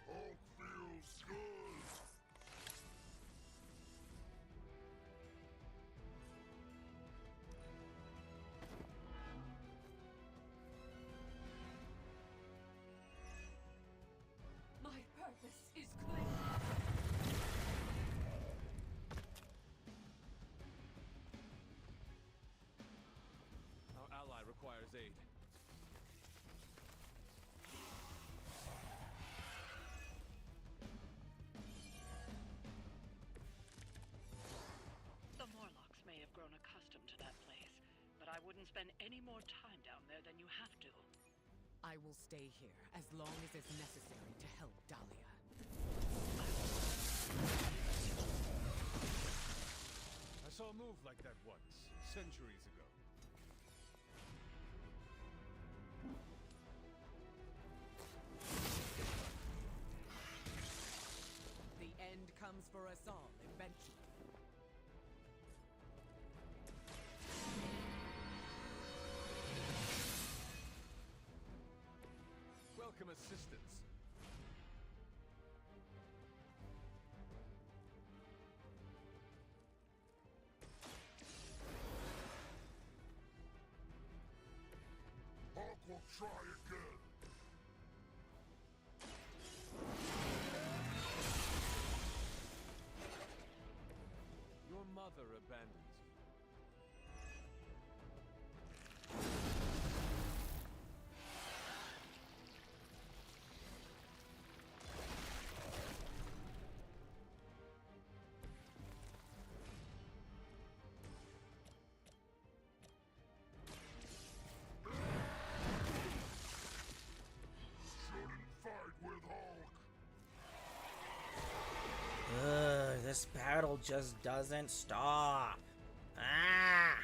N: Hulk feels good!
D: My purpose is clear.
C: Our ally requires aid.
I: The Morlocks may have grown accustomed to that place, but I wouldn't spend any more time down there than you have to.
J: I will stay here as long as it's necessary to help Dahlia.
C: I saw a move like that once, centuries ago.
J: The end comes for us all eventually.
C: Welcome assistance.
N: Hulk will try again!
C: mother abandons you.
A: This battle just doesn't stop. Ah!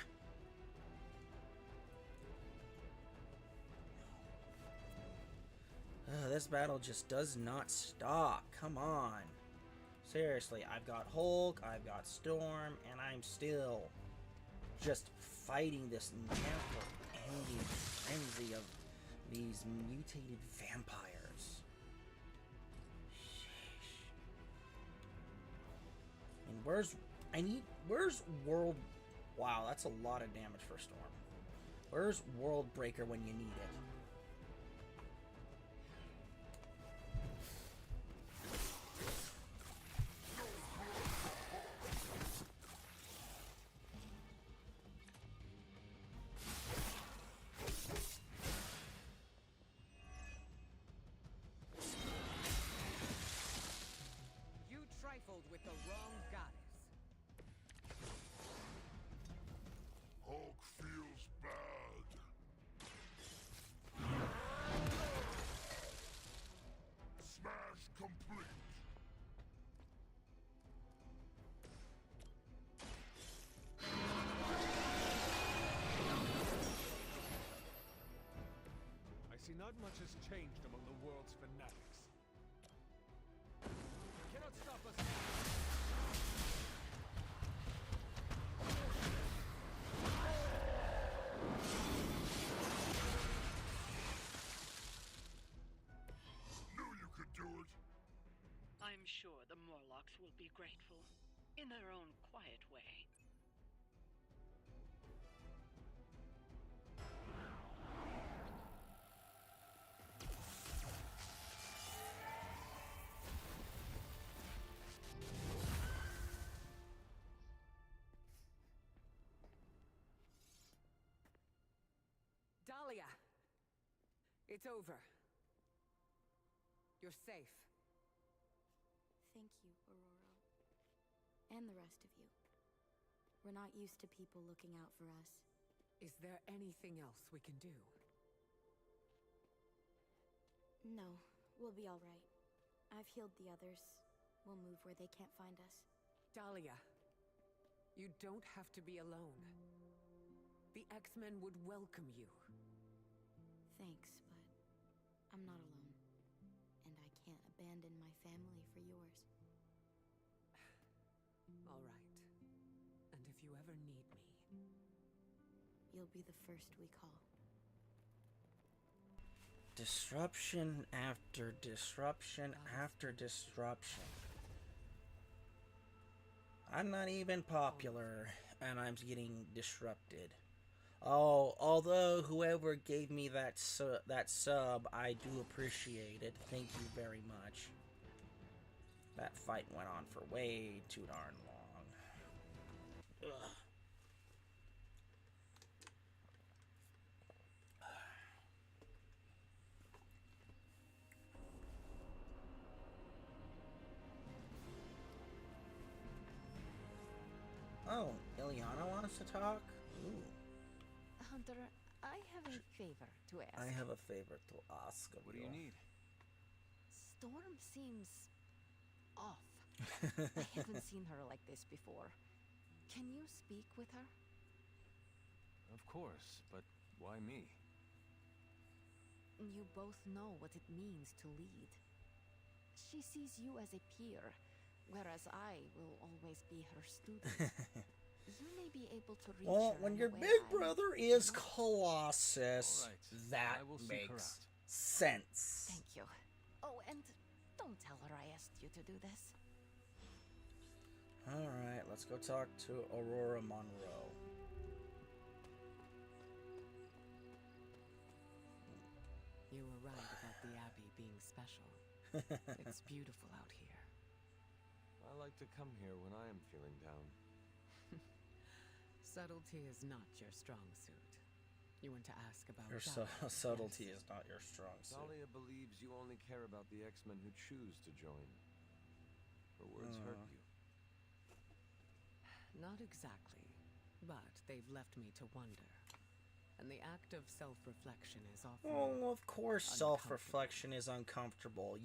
A: This battle just does not stop. Come on. Seriously, I've got Hulk, I've got Storm, and I'm still just fighting this never-ending frenzy of these mutated vampires. And where's World... Wow, that's a lot of damage for Storm. Where's World Breaker when you need it?
J: You trifled with the wrong goddess.
N: Hulk feels bad. Smash complete.
C: I see not much has changed among the world's fanatics. You cannot stop us now.
N: Knew you could do it.
I: I'm sure the Morlocks will be grateful, in their own quiet way.
J: Dahlia! It's over. You're safe.
D: Thank you, Aurora. And the rest of you. We're not used to people looking out for us.
J: Is there anything else we can do?
D: No, we'll be all right. I've healed the others. We'll move where they can't find us.
J: Dahlia, you don't have to be alone. The X-Men would welcome you.
D: Thanks, but I'm not alone. And I can't abandon my family for yours.
J: All right. And if you ever need me...
D: You'll be the first we call.
A: Disruption after disruption after disruption. I'm not even popular, and I'm getting disrupted. Oh, although whoever gave me that sub, I do appreciate it. Thank you very much. That fight went on for way too darn long. Ugh. Oh, Ileana wants to talk? Ooh.
R: Hunter, I have a favor to ask.
A: I have a favor to ask of you.
C: What do you need?
R: Storm seems off. I haven't seen her like this before. Can you speak with her?
C: Of course, but why me?
R: You both know what it means to lead. She sees you as a peer, whereas I will always be her student. You may be able to reach
A: Well,
R: her
A: when
R: in a
A: your
R: way
A: big
R: I
A: brother is
R: cannot.
A: Colossus,
C: All right,
A: that
C: I will seek her
A: makes
C: out.
A: sense.
R: Thank you. Oh, and don't tell her I asked you to do this.
A: Alright, let's go talk to Aurora Monroe.
J: You were right about the Abbey being special. It's beautiful out here.
C: I like to come here when I am feeling down.
J: Subtlety is not your strong suit. You want to ask about
A: Your
J: Dahlia,
A: subtlety
J: yes?
A: is not your strong suit.
C: Dahlia believes you only care about the X-Men who choose to join. Her words hurt you.
J: Not exactly, but they've left me to wonder. And the act of self-reflection is often
A: Well, of course, self-reflection is uncomfortable.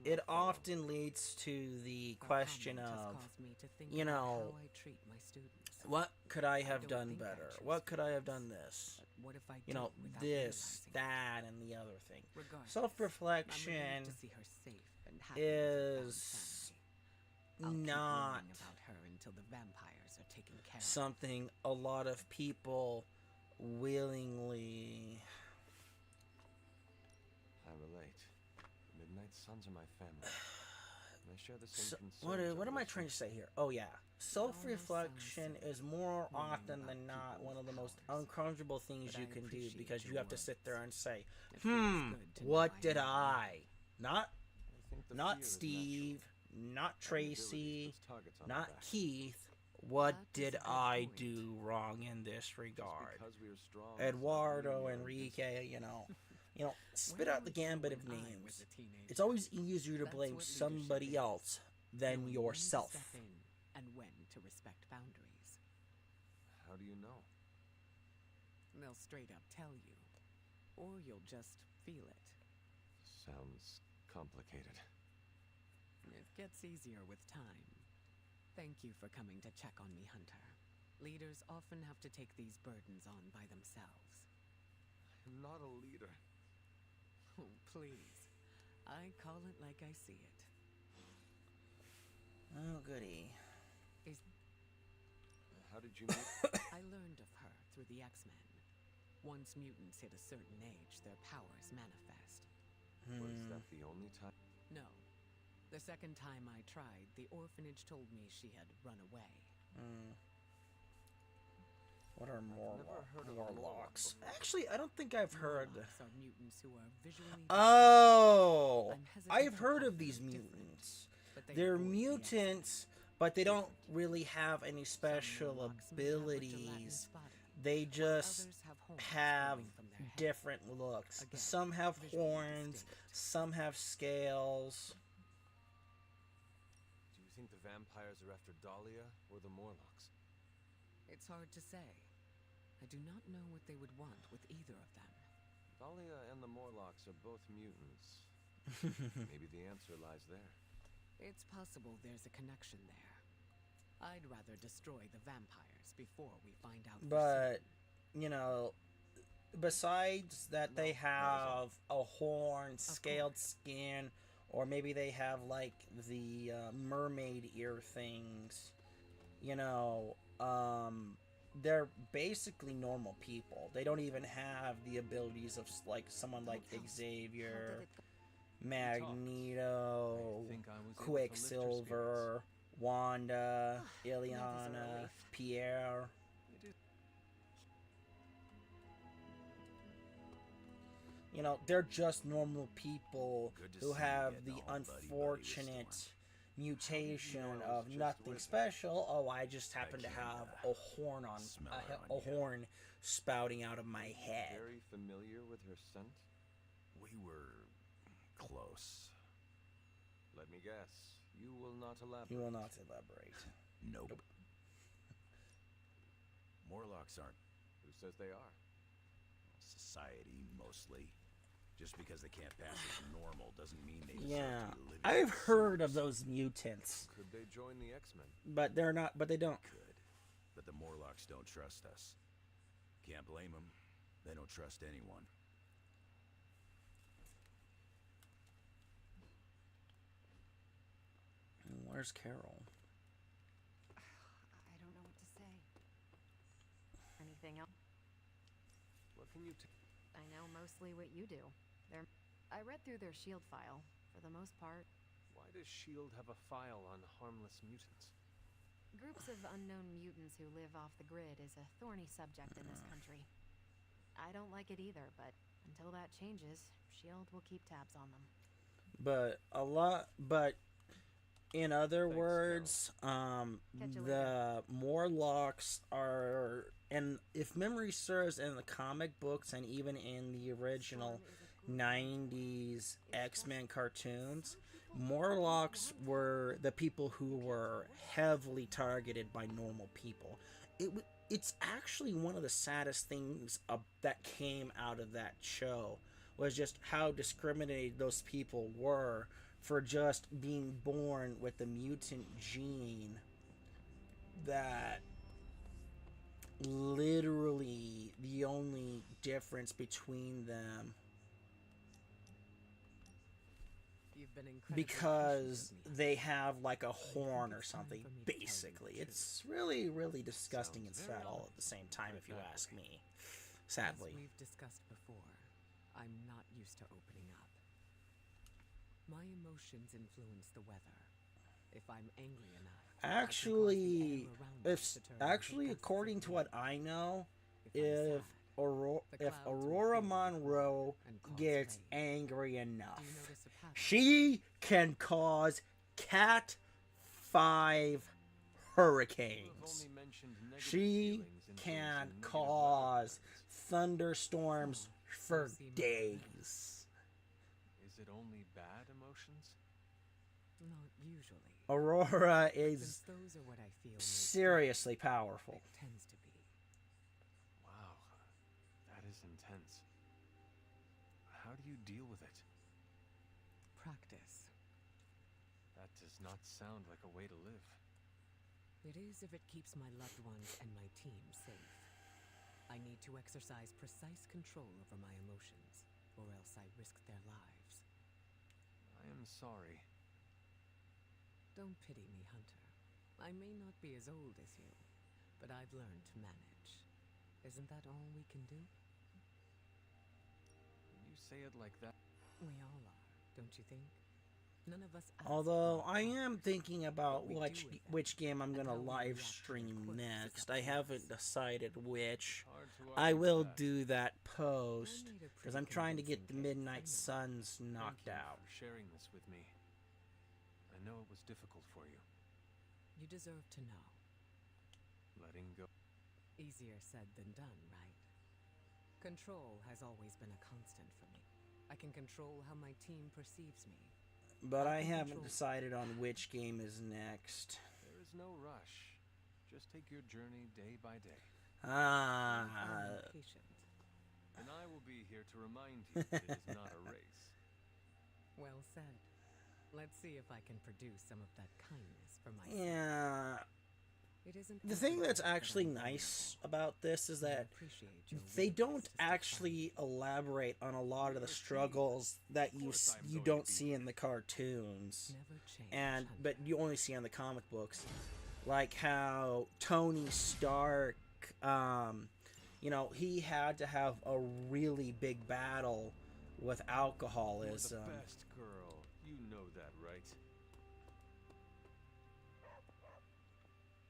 A: It often leads to the question of, you know, what could I have done better? What could I have done this? You know, this, that, and the other thing. Self-reflection is not something a lot of people willingly.
C: I relate. Midnight Suns are my family. And I share the same concerns.
A: What am I trying to say here? Oh yeah, self-reflection is more often than not one of the most uncomfortable things you can do, because you have to sit there and say, what did I? Not Steve, not Tracy, not Keith. What did I do wrong in this regard? Eduardo, Enrique, you know, spit out the gambit of names. It's always easier to blame somebody else than yourself.
J: And when to respect boundaries.
C: How do you know?
J: They'll straight up tell you, or you'll just feel it.
C: Sounds complicated.
J: It gets easier with time. Thank you for coming to check on me, Hunter. Leaders often have to take these burdens on by themselves.
C: I'm not a leader.
J: Oh, please. I call it like I see it.
A: Oh, goody.
C: How did you meet?
J: I learned of her through the X-Men. Once mutants hit a certain age, their powers manifest.
C: Was that the only time?
J: No. The second time I tried, the orphanage told me she had run away.
A: What are Morlocks? Actually, I don't think I've heard.
J: Are mutants who are visually
A: Oh, I've heard of these mutants. They're mutants, but they don't really have any special abilities. They just have different looks. Some have horns, some have scales.
C: Do you think the vampires are after Dahlia or the Morlocks?
J: It's hard to say. I do not know what they would want with either of them.
C: Dahlia and the Morlocks are both mutants. Maybe the answer lies there.
J: It's possible there's a connection there. I'd rather destroy the vampires before we find out.
A: But, you know, besides that, they have a horn, scaled skin, or maybe they have like the mermaid ear things. You know, they're basically normal people. They don't even have the abilities of like someone like Xavier, Magneto, Quicksilver, Wanda, Ileana, Pierre. You know, they're just normal people who have the unfortunate mutation of nothing special. Oh, I just happen to have a horn on a horn spouting out of my head.
C: Very familiar with her scent?
E: We were close.
C: Let me guess. You will not elaborate.
A: You will not elaborate.
E: Nope. Morlocks aren't.
C: Who says they are?
E: Society, mostly. Just because they can't pass as normal doesn't mean they deserve to be living.
A: I've heard of those mutants.
C: Could they join the X-Men?
A: But they're not. But they don't.
E: Could. But the Morlocks don't trust us. Can't blame them. They don't trust anyone.
A: Where's Carol?
Q: I don't know what to say. Anything else?
C: What can you
Q: I know mostly what you do. I read through their SHIELD file, for the most part.
C: Why does SHIELD have a file on harmless mutants?
Q: Groups of unknown mutants who live off the grid is a thorny subject in this country. I don't like it either, but until that changes, SHIELD will keep tabs on them.
A: But In other
C: Thanks,
A: words,
Q: Catch you
A: the Morlocks are, and if memory serves, in the comic books and even in the original 90s X-Men cartoons, Morlocks were the people who were heavily targeted by normal people. It's actually one of the saddest things that came out of that show, was just how discriminated those people were for just being born with the mutant gene that literally the only difference between them, because they have like a horn or something, basically. It's really, really disgusting and sad all at the same time, if you ask me. Sadly.
J: As we've discussed before, I'm not used to opening up. My emotions influence the weather. If I'm angry enough,
A: Actually, according to what I know, if Aurora Monroe gets angry enough, she can cause Cat 5 hurricanes. She can cause thunderstorms for days.
C: Is it only bad emotions?
J: Not usually.
A: Aurora is
J: those are what I feel
A: seriously powerful.
J: It tends to be.
C: Wow, that is intense. How do you deal with it?
J: Practice.
C: That does not sound like a way to live.
J: It is if it keeps my loved ones and my team safe. I need to exercise precise control over my emotions, or else I risk their lives.
C: I am sorry.
J: Don't pity me, Hunter. I may not be as old as you, but I've learned to manage. Isn't that all we can do?
C: When you say it like that...
J: We all are, don't you think? None of us.
A: Although I am thinking about which game I'm gonna live stream next. I haven't decided which. I will do that post, because I'm trying to get the Midnight Suns knocked out.
C: Thank you for sharing this with me. I know it was difficult for you.
J: You deserve to know.
C: Letting go.
J: Easier said than done, right? Control has always been a constant for me. I can control how my team perceives me.
A: But I haven't decided on which game is next.
C: There is no rush. Just take your journey day by day. And I will be here to remind you that it is not a race.
J: Well said. Let's see if I can produce some of that kindness for myself.
A: Yeah.
J: It isn't
A: the thing that's actually nice about this is that they don't actually elaborate on a lot of the struggles that you don't see in the cartoons, but you only see in the comic books, like how Tony Stark, you know, he had to have a really big battle with alcoholism.
C: You're the best girl. You know that, right?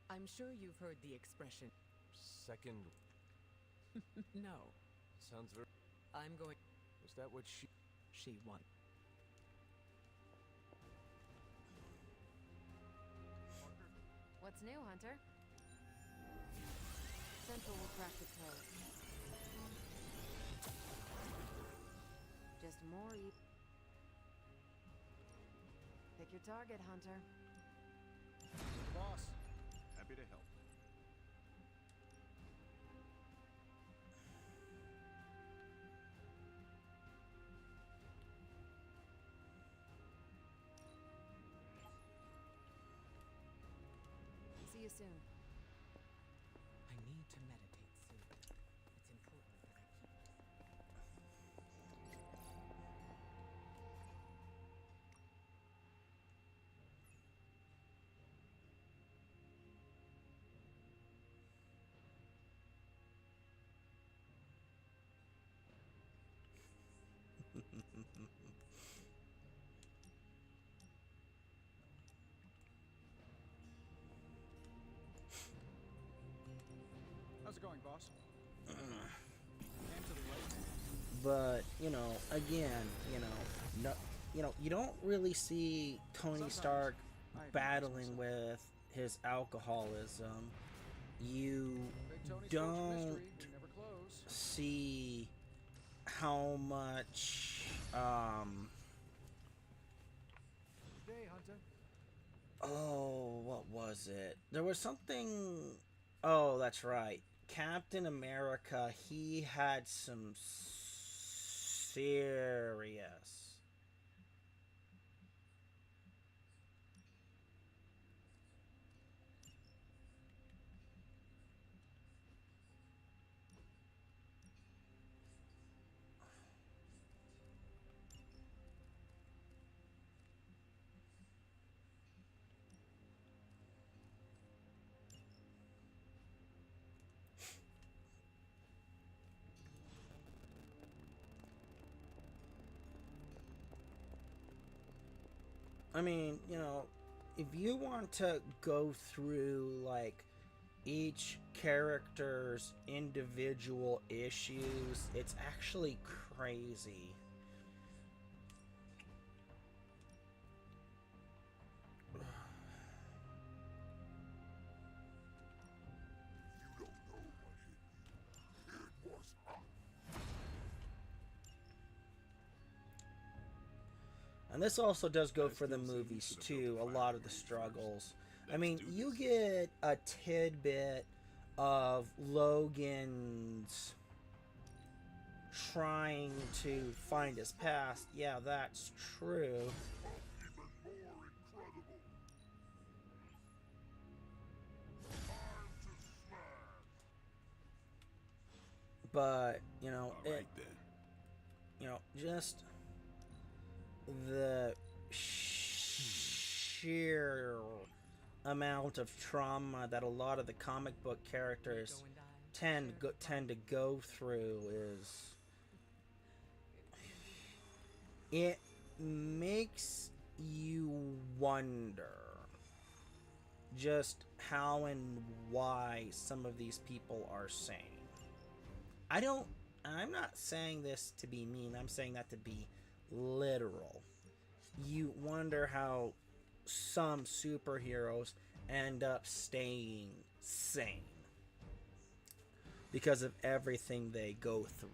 J: I'm sure you've heard the expression.
C: Second.
J: No.
C: Sounds very.
J: I'm going.
C: Was that what
J: she won?
Q: What's new, Hunter? Central will crack the code. Just more Pick your target, Hunter.
F: Boss, happy to help.
Q: See you soon.
J: I need to meditate soon. It's important that I keep
F: How's it going, boss? Came to the right.
A: But you know, again, you know, you don't really see Tony Stark battling with his alcoholism, you don't see how much oh, what was it? There was something. Oh, that's right. Captain America, he had some serious. I mean, you know, if you want to go through, like, each character's individual issues, it's actually crazy. And this also does go for the movies too, a lot of the struggles. I mean, you get a tidbit of Logan's trying to find his past. Yeah, that's true. But, you know, you know, just the sheer amount of trauma that a lot of the comic book characters tend to go through is, it makes you wonder just how and why some of these people are sane. I'm not saying this to be mean, I'm saying that to be literal. You wonder how some superheroes end up staying sane because of everything they go through.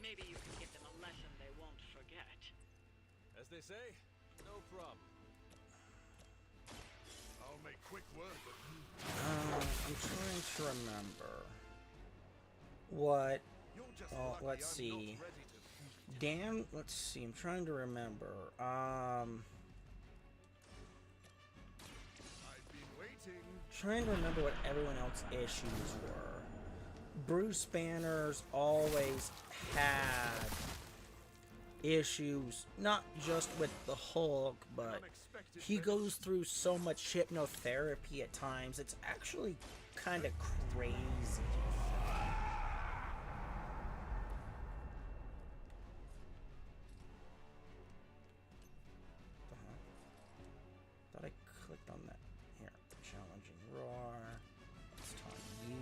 I: Maybe you can give them a lesson they won't forget.
C: As they say, no problem. I'll make quick work of
A: I'm trying to remember what. Well, let's see. Dan, let's see. I'm trying to remember. Trying to remember what everyone else's issues were. Bruce Banner's always had issues, not just with the Hulk, but he goes through so much hypnotherapy at times. It's actually kind of crazy. Thought I clicked on that. Here, challenging roar. Let's talk you.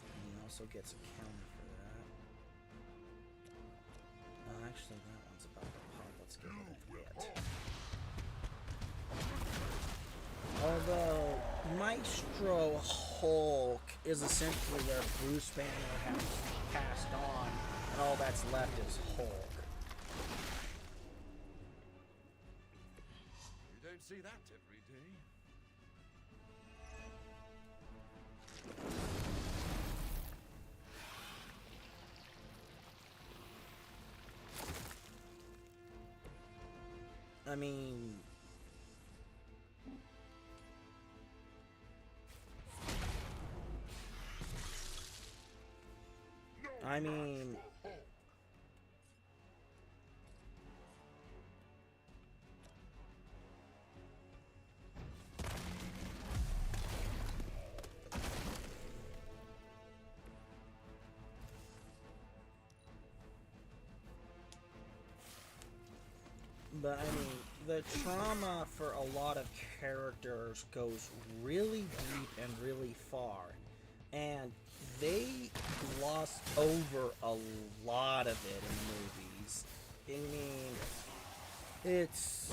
A: And he also gets a counter for that. Actually, that one's about to pop. Let's give it a hit. Although Maestro Hulk is essentially where Bruce Banner has passed on, and all that's left is Hulk.
C: You don't see that every day.
A: I mean, but I mean, the trauma for a lot of characters goes really deep and really far, and they gloss over a lot of it in movies. I mean, it's...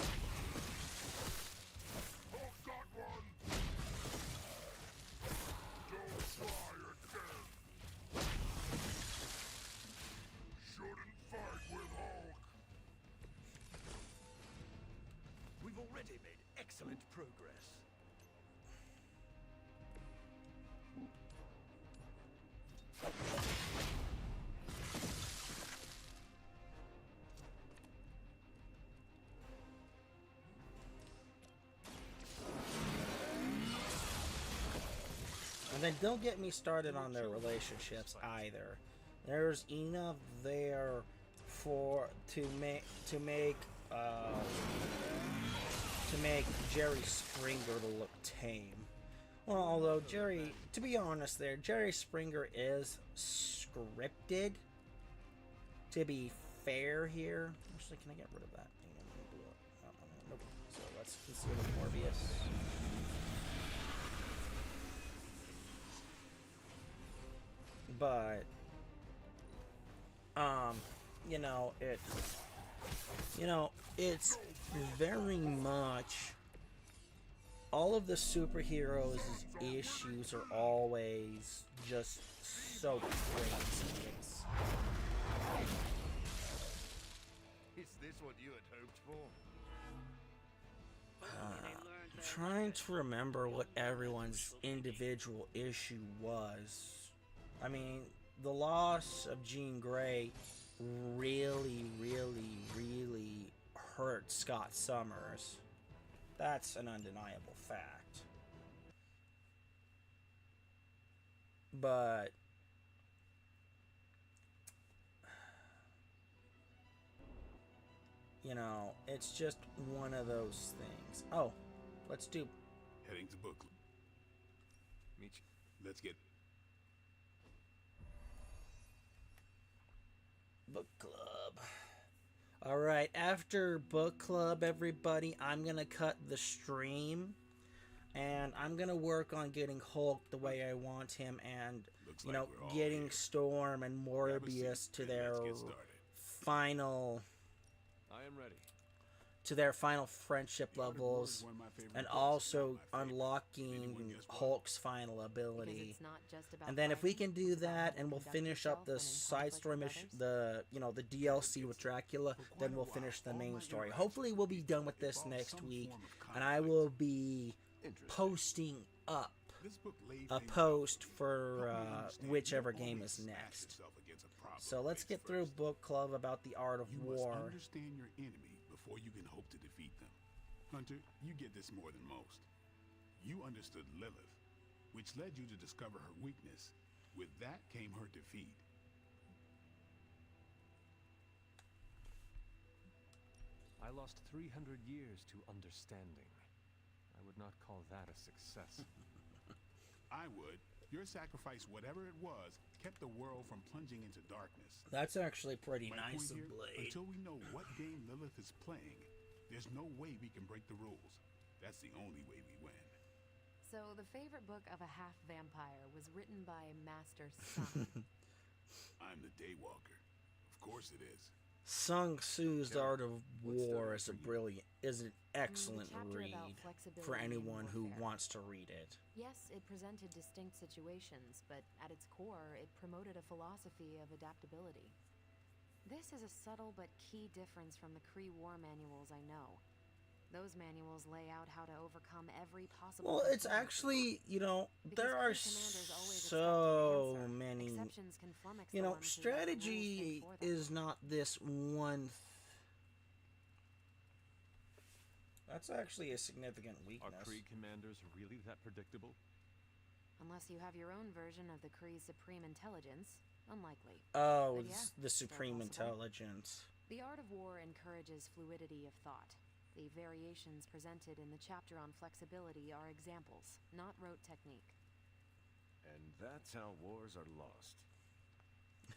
P: We've already made excellent progress.
A: And then don't get me started on their relationships either. There's enough there for to make Jerry Springer to look tame. Well, although Jerry, to be honest, Jerry Springer is scripted. To be fair here, actually, can I get rid of that? Nope. So let's consider Morbius. But it's very much all of the superheroes' issues are always just so crazy.
G: Is this what you had hoped for?
A: I'm trying to remember what everyone's individual issue was. I mean, the loss of Jean Grey really, really, really hurt Scott Summers. That's an undeniable fact. But it's just one of those things. Oh, let's do
E: Heading to book club.
C: Meet you.
E: Let's get
A: book club. All right, after book club, everybody, I'm gonna cut the stream, and I'm gonna work on getting Hulk the way I want him, and getting Storm and Morbius to their final.
C: I am ready.
A: To their final friendship levels, and also unlocking Hulk's final ability. And then if we can do that, and we'll finish up the side story mission, the DLC with Dracula, then we'll finish the main story. Hopefully we'll be done with this next week, and I will be posting up a post for whichever game is next. So let's get through book club about the art of war.
E: Understand your enemy before you can hope to defeat them. Hunter, you get this more than most. You understood Lilith, which led you to discover her weakness. With that came her defeat.
C: I lost 300 years to understanding. I would not call that a success.
E: I would. Your sacrifice, whatever it was, kept the world from plunging into darkness.
A: That's actually pretty
E: My
A: nice
E: point
A: of
E: here,
A: Blade.
E: Until we know what game Lilith is playing, there's no way we can break the rules. That's the only way we win.
Q: So the favorite book of a half vampire was written by Master Sun.
E: I'm the Daywalker. Of course it is.
A: Sun Tzu's The Art of War is an excellent read for anyone who wants to read it.
Q: Yes, it presented distinct situations, but at its core, it promoted a philosophy of adaptability. This is a subtle but key difference from the Kree war manuals I know. Those manuals lay out how to overcome every possible...
A: Well, it's actually, there are so many... strategy is not this one... That's actually a significant weakness.
C: Are Kree commanders really that predictable?
Q: Unless you have your own version of the Kree's supreme intelligence, unlikely.
A: Oh,
Q: But yeah,
A: the supreme intelligence.
Q: The art of war encourages fluidity of thought. The variations presented in the chapter on flexibility are examples, not rote technique.
C: And that's how wars are lost.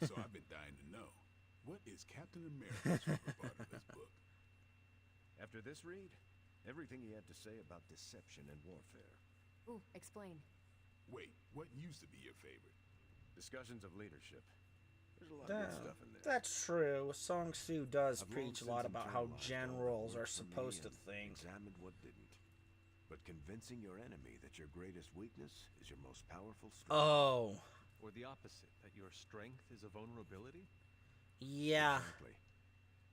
E: So I've been dying to know, what is Captain America's favorite part of this book?
C: After this read, everything he had to say about deception and warfare.
Q: Ooh, explain.
E: Wait, what used to be your favorite?
C: Discussions of leadership. There's a lot of good stuff in there.
A: That's true. Song Tzu does
C: I've
A: preach a
C: long
A: lot
C: since
A: about how
C: internalized all that
A: generals
C: worked
A: are
C: for me
A: supposed to
C: and
A: think.
C: Examined what didn't. But convincing your enemy that your greatest weakness is your most powerful strength.
A: Oh.
C: Or the opposite, that your strength is a vulnerability?
A: Yeah.
C: Exactly.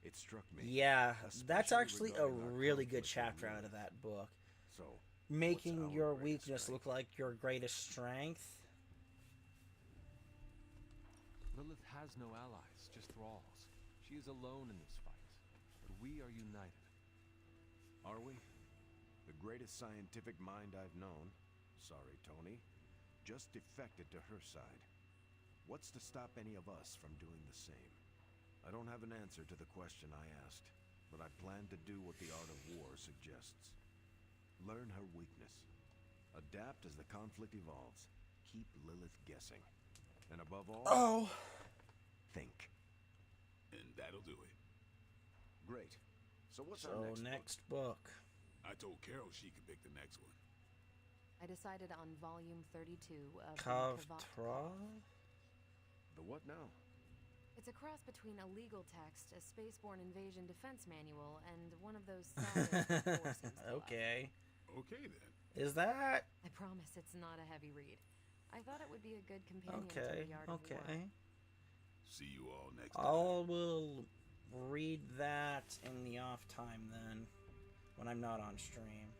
C: It struck me.
A: Yeah, that's
C: especially
A: actually a
C: regarding our
A: really good
C: conflict with
A: chapter out of
C: Lilith.
A: that book.
C: So,
A: Making
C: what's our
A: your
C: greatest
A: weakness
C: strength?
A: look like your greatest strength.
C: Lilith has no allies, just thralls. She is alone in this fight, but we are united. Are we? The greatest scientific mind I've known, sorry Tony, just defected to her side. What's to stop any of us from doing the same? I don't have an answer to the question I asked, but I plan to do what the art of war suggests. Learn her weakness. Adapt as the conflict evolves. Keep Lilith guessing. And above all, think.
E: And that'll do it.
C: Great. So what's our
A: So next book?
E: I told Carol she could pick the next one.
Q: I decided on volume 32 of
A: Kavtra?
C: The what now?
Q: It's a cross between a legal text, a spaceborne invasion defense manual, and one of those sagas that Thor seems to love.
A: Okay.
E: Okay then.
A: Is that?
Q: I promise it's not a heavy read. I thought it would be a good companion to
A: Okay.
Q: The Art of War.
A: Okay.
E: See you all next time.
A: I will read that in the off time then, when I'm not on stream.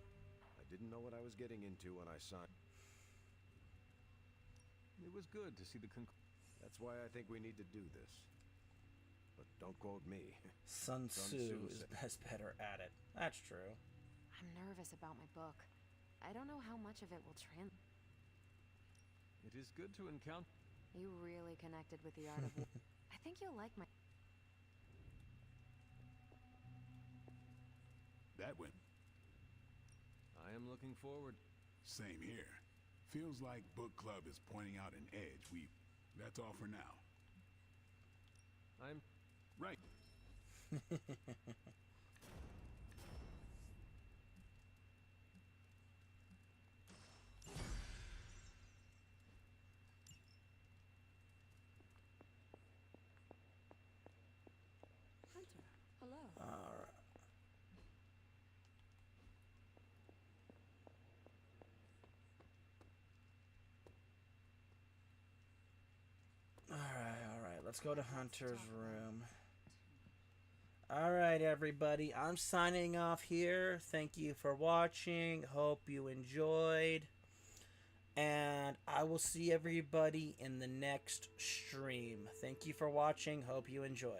C: I didn't know what I was getting into when I signed. It was good to see the That's why I think we need to do this. But don't quote me.
A: Sun Tzu is better at it. That's true.
Q: I'm nervous about my book. I don't know how much of it will translate.
C: It is good to encounter.
Q: You really connected with the Art of War. I think you'll like my...
E: That went.
C: I am looking forward.
E: Same here. Feels like book club is pointing out an edge. That's all for now.
C: I'm
E: right.
D: Hunter, hello.
A: Alright, let's go to Hunter's room. Alright, everybody, I'm signing off here. Thank you for watching. Hope you enjoyed. And I will see everybody in the next stream. Thank you for watching. Hope you enjoy.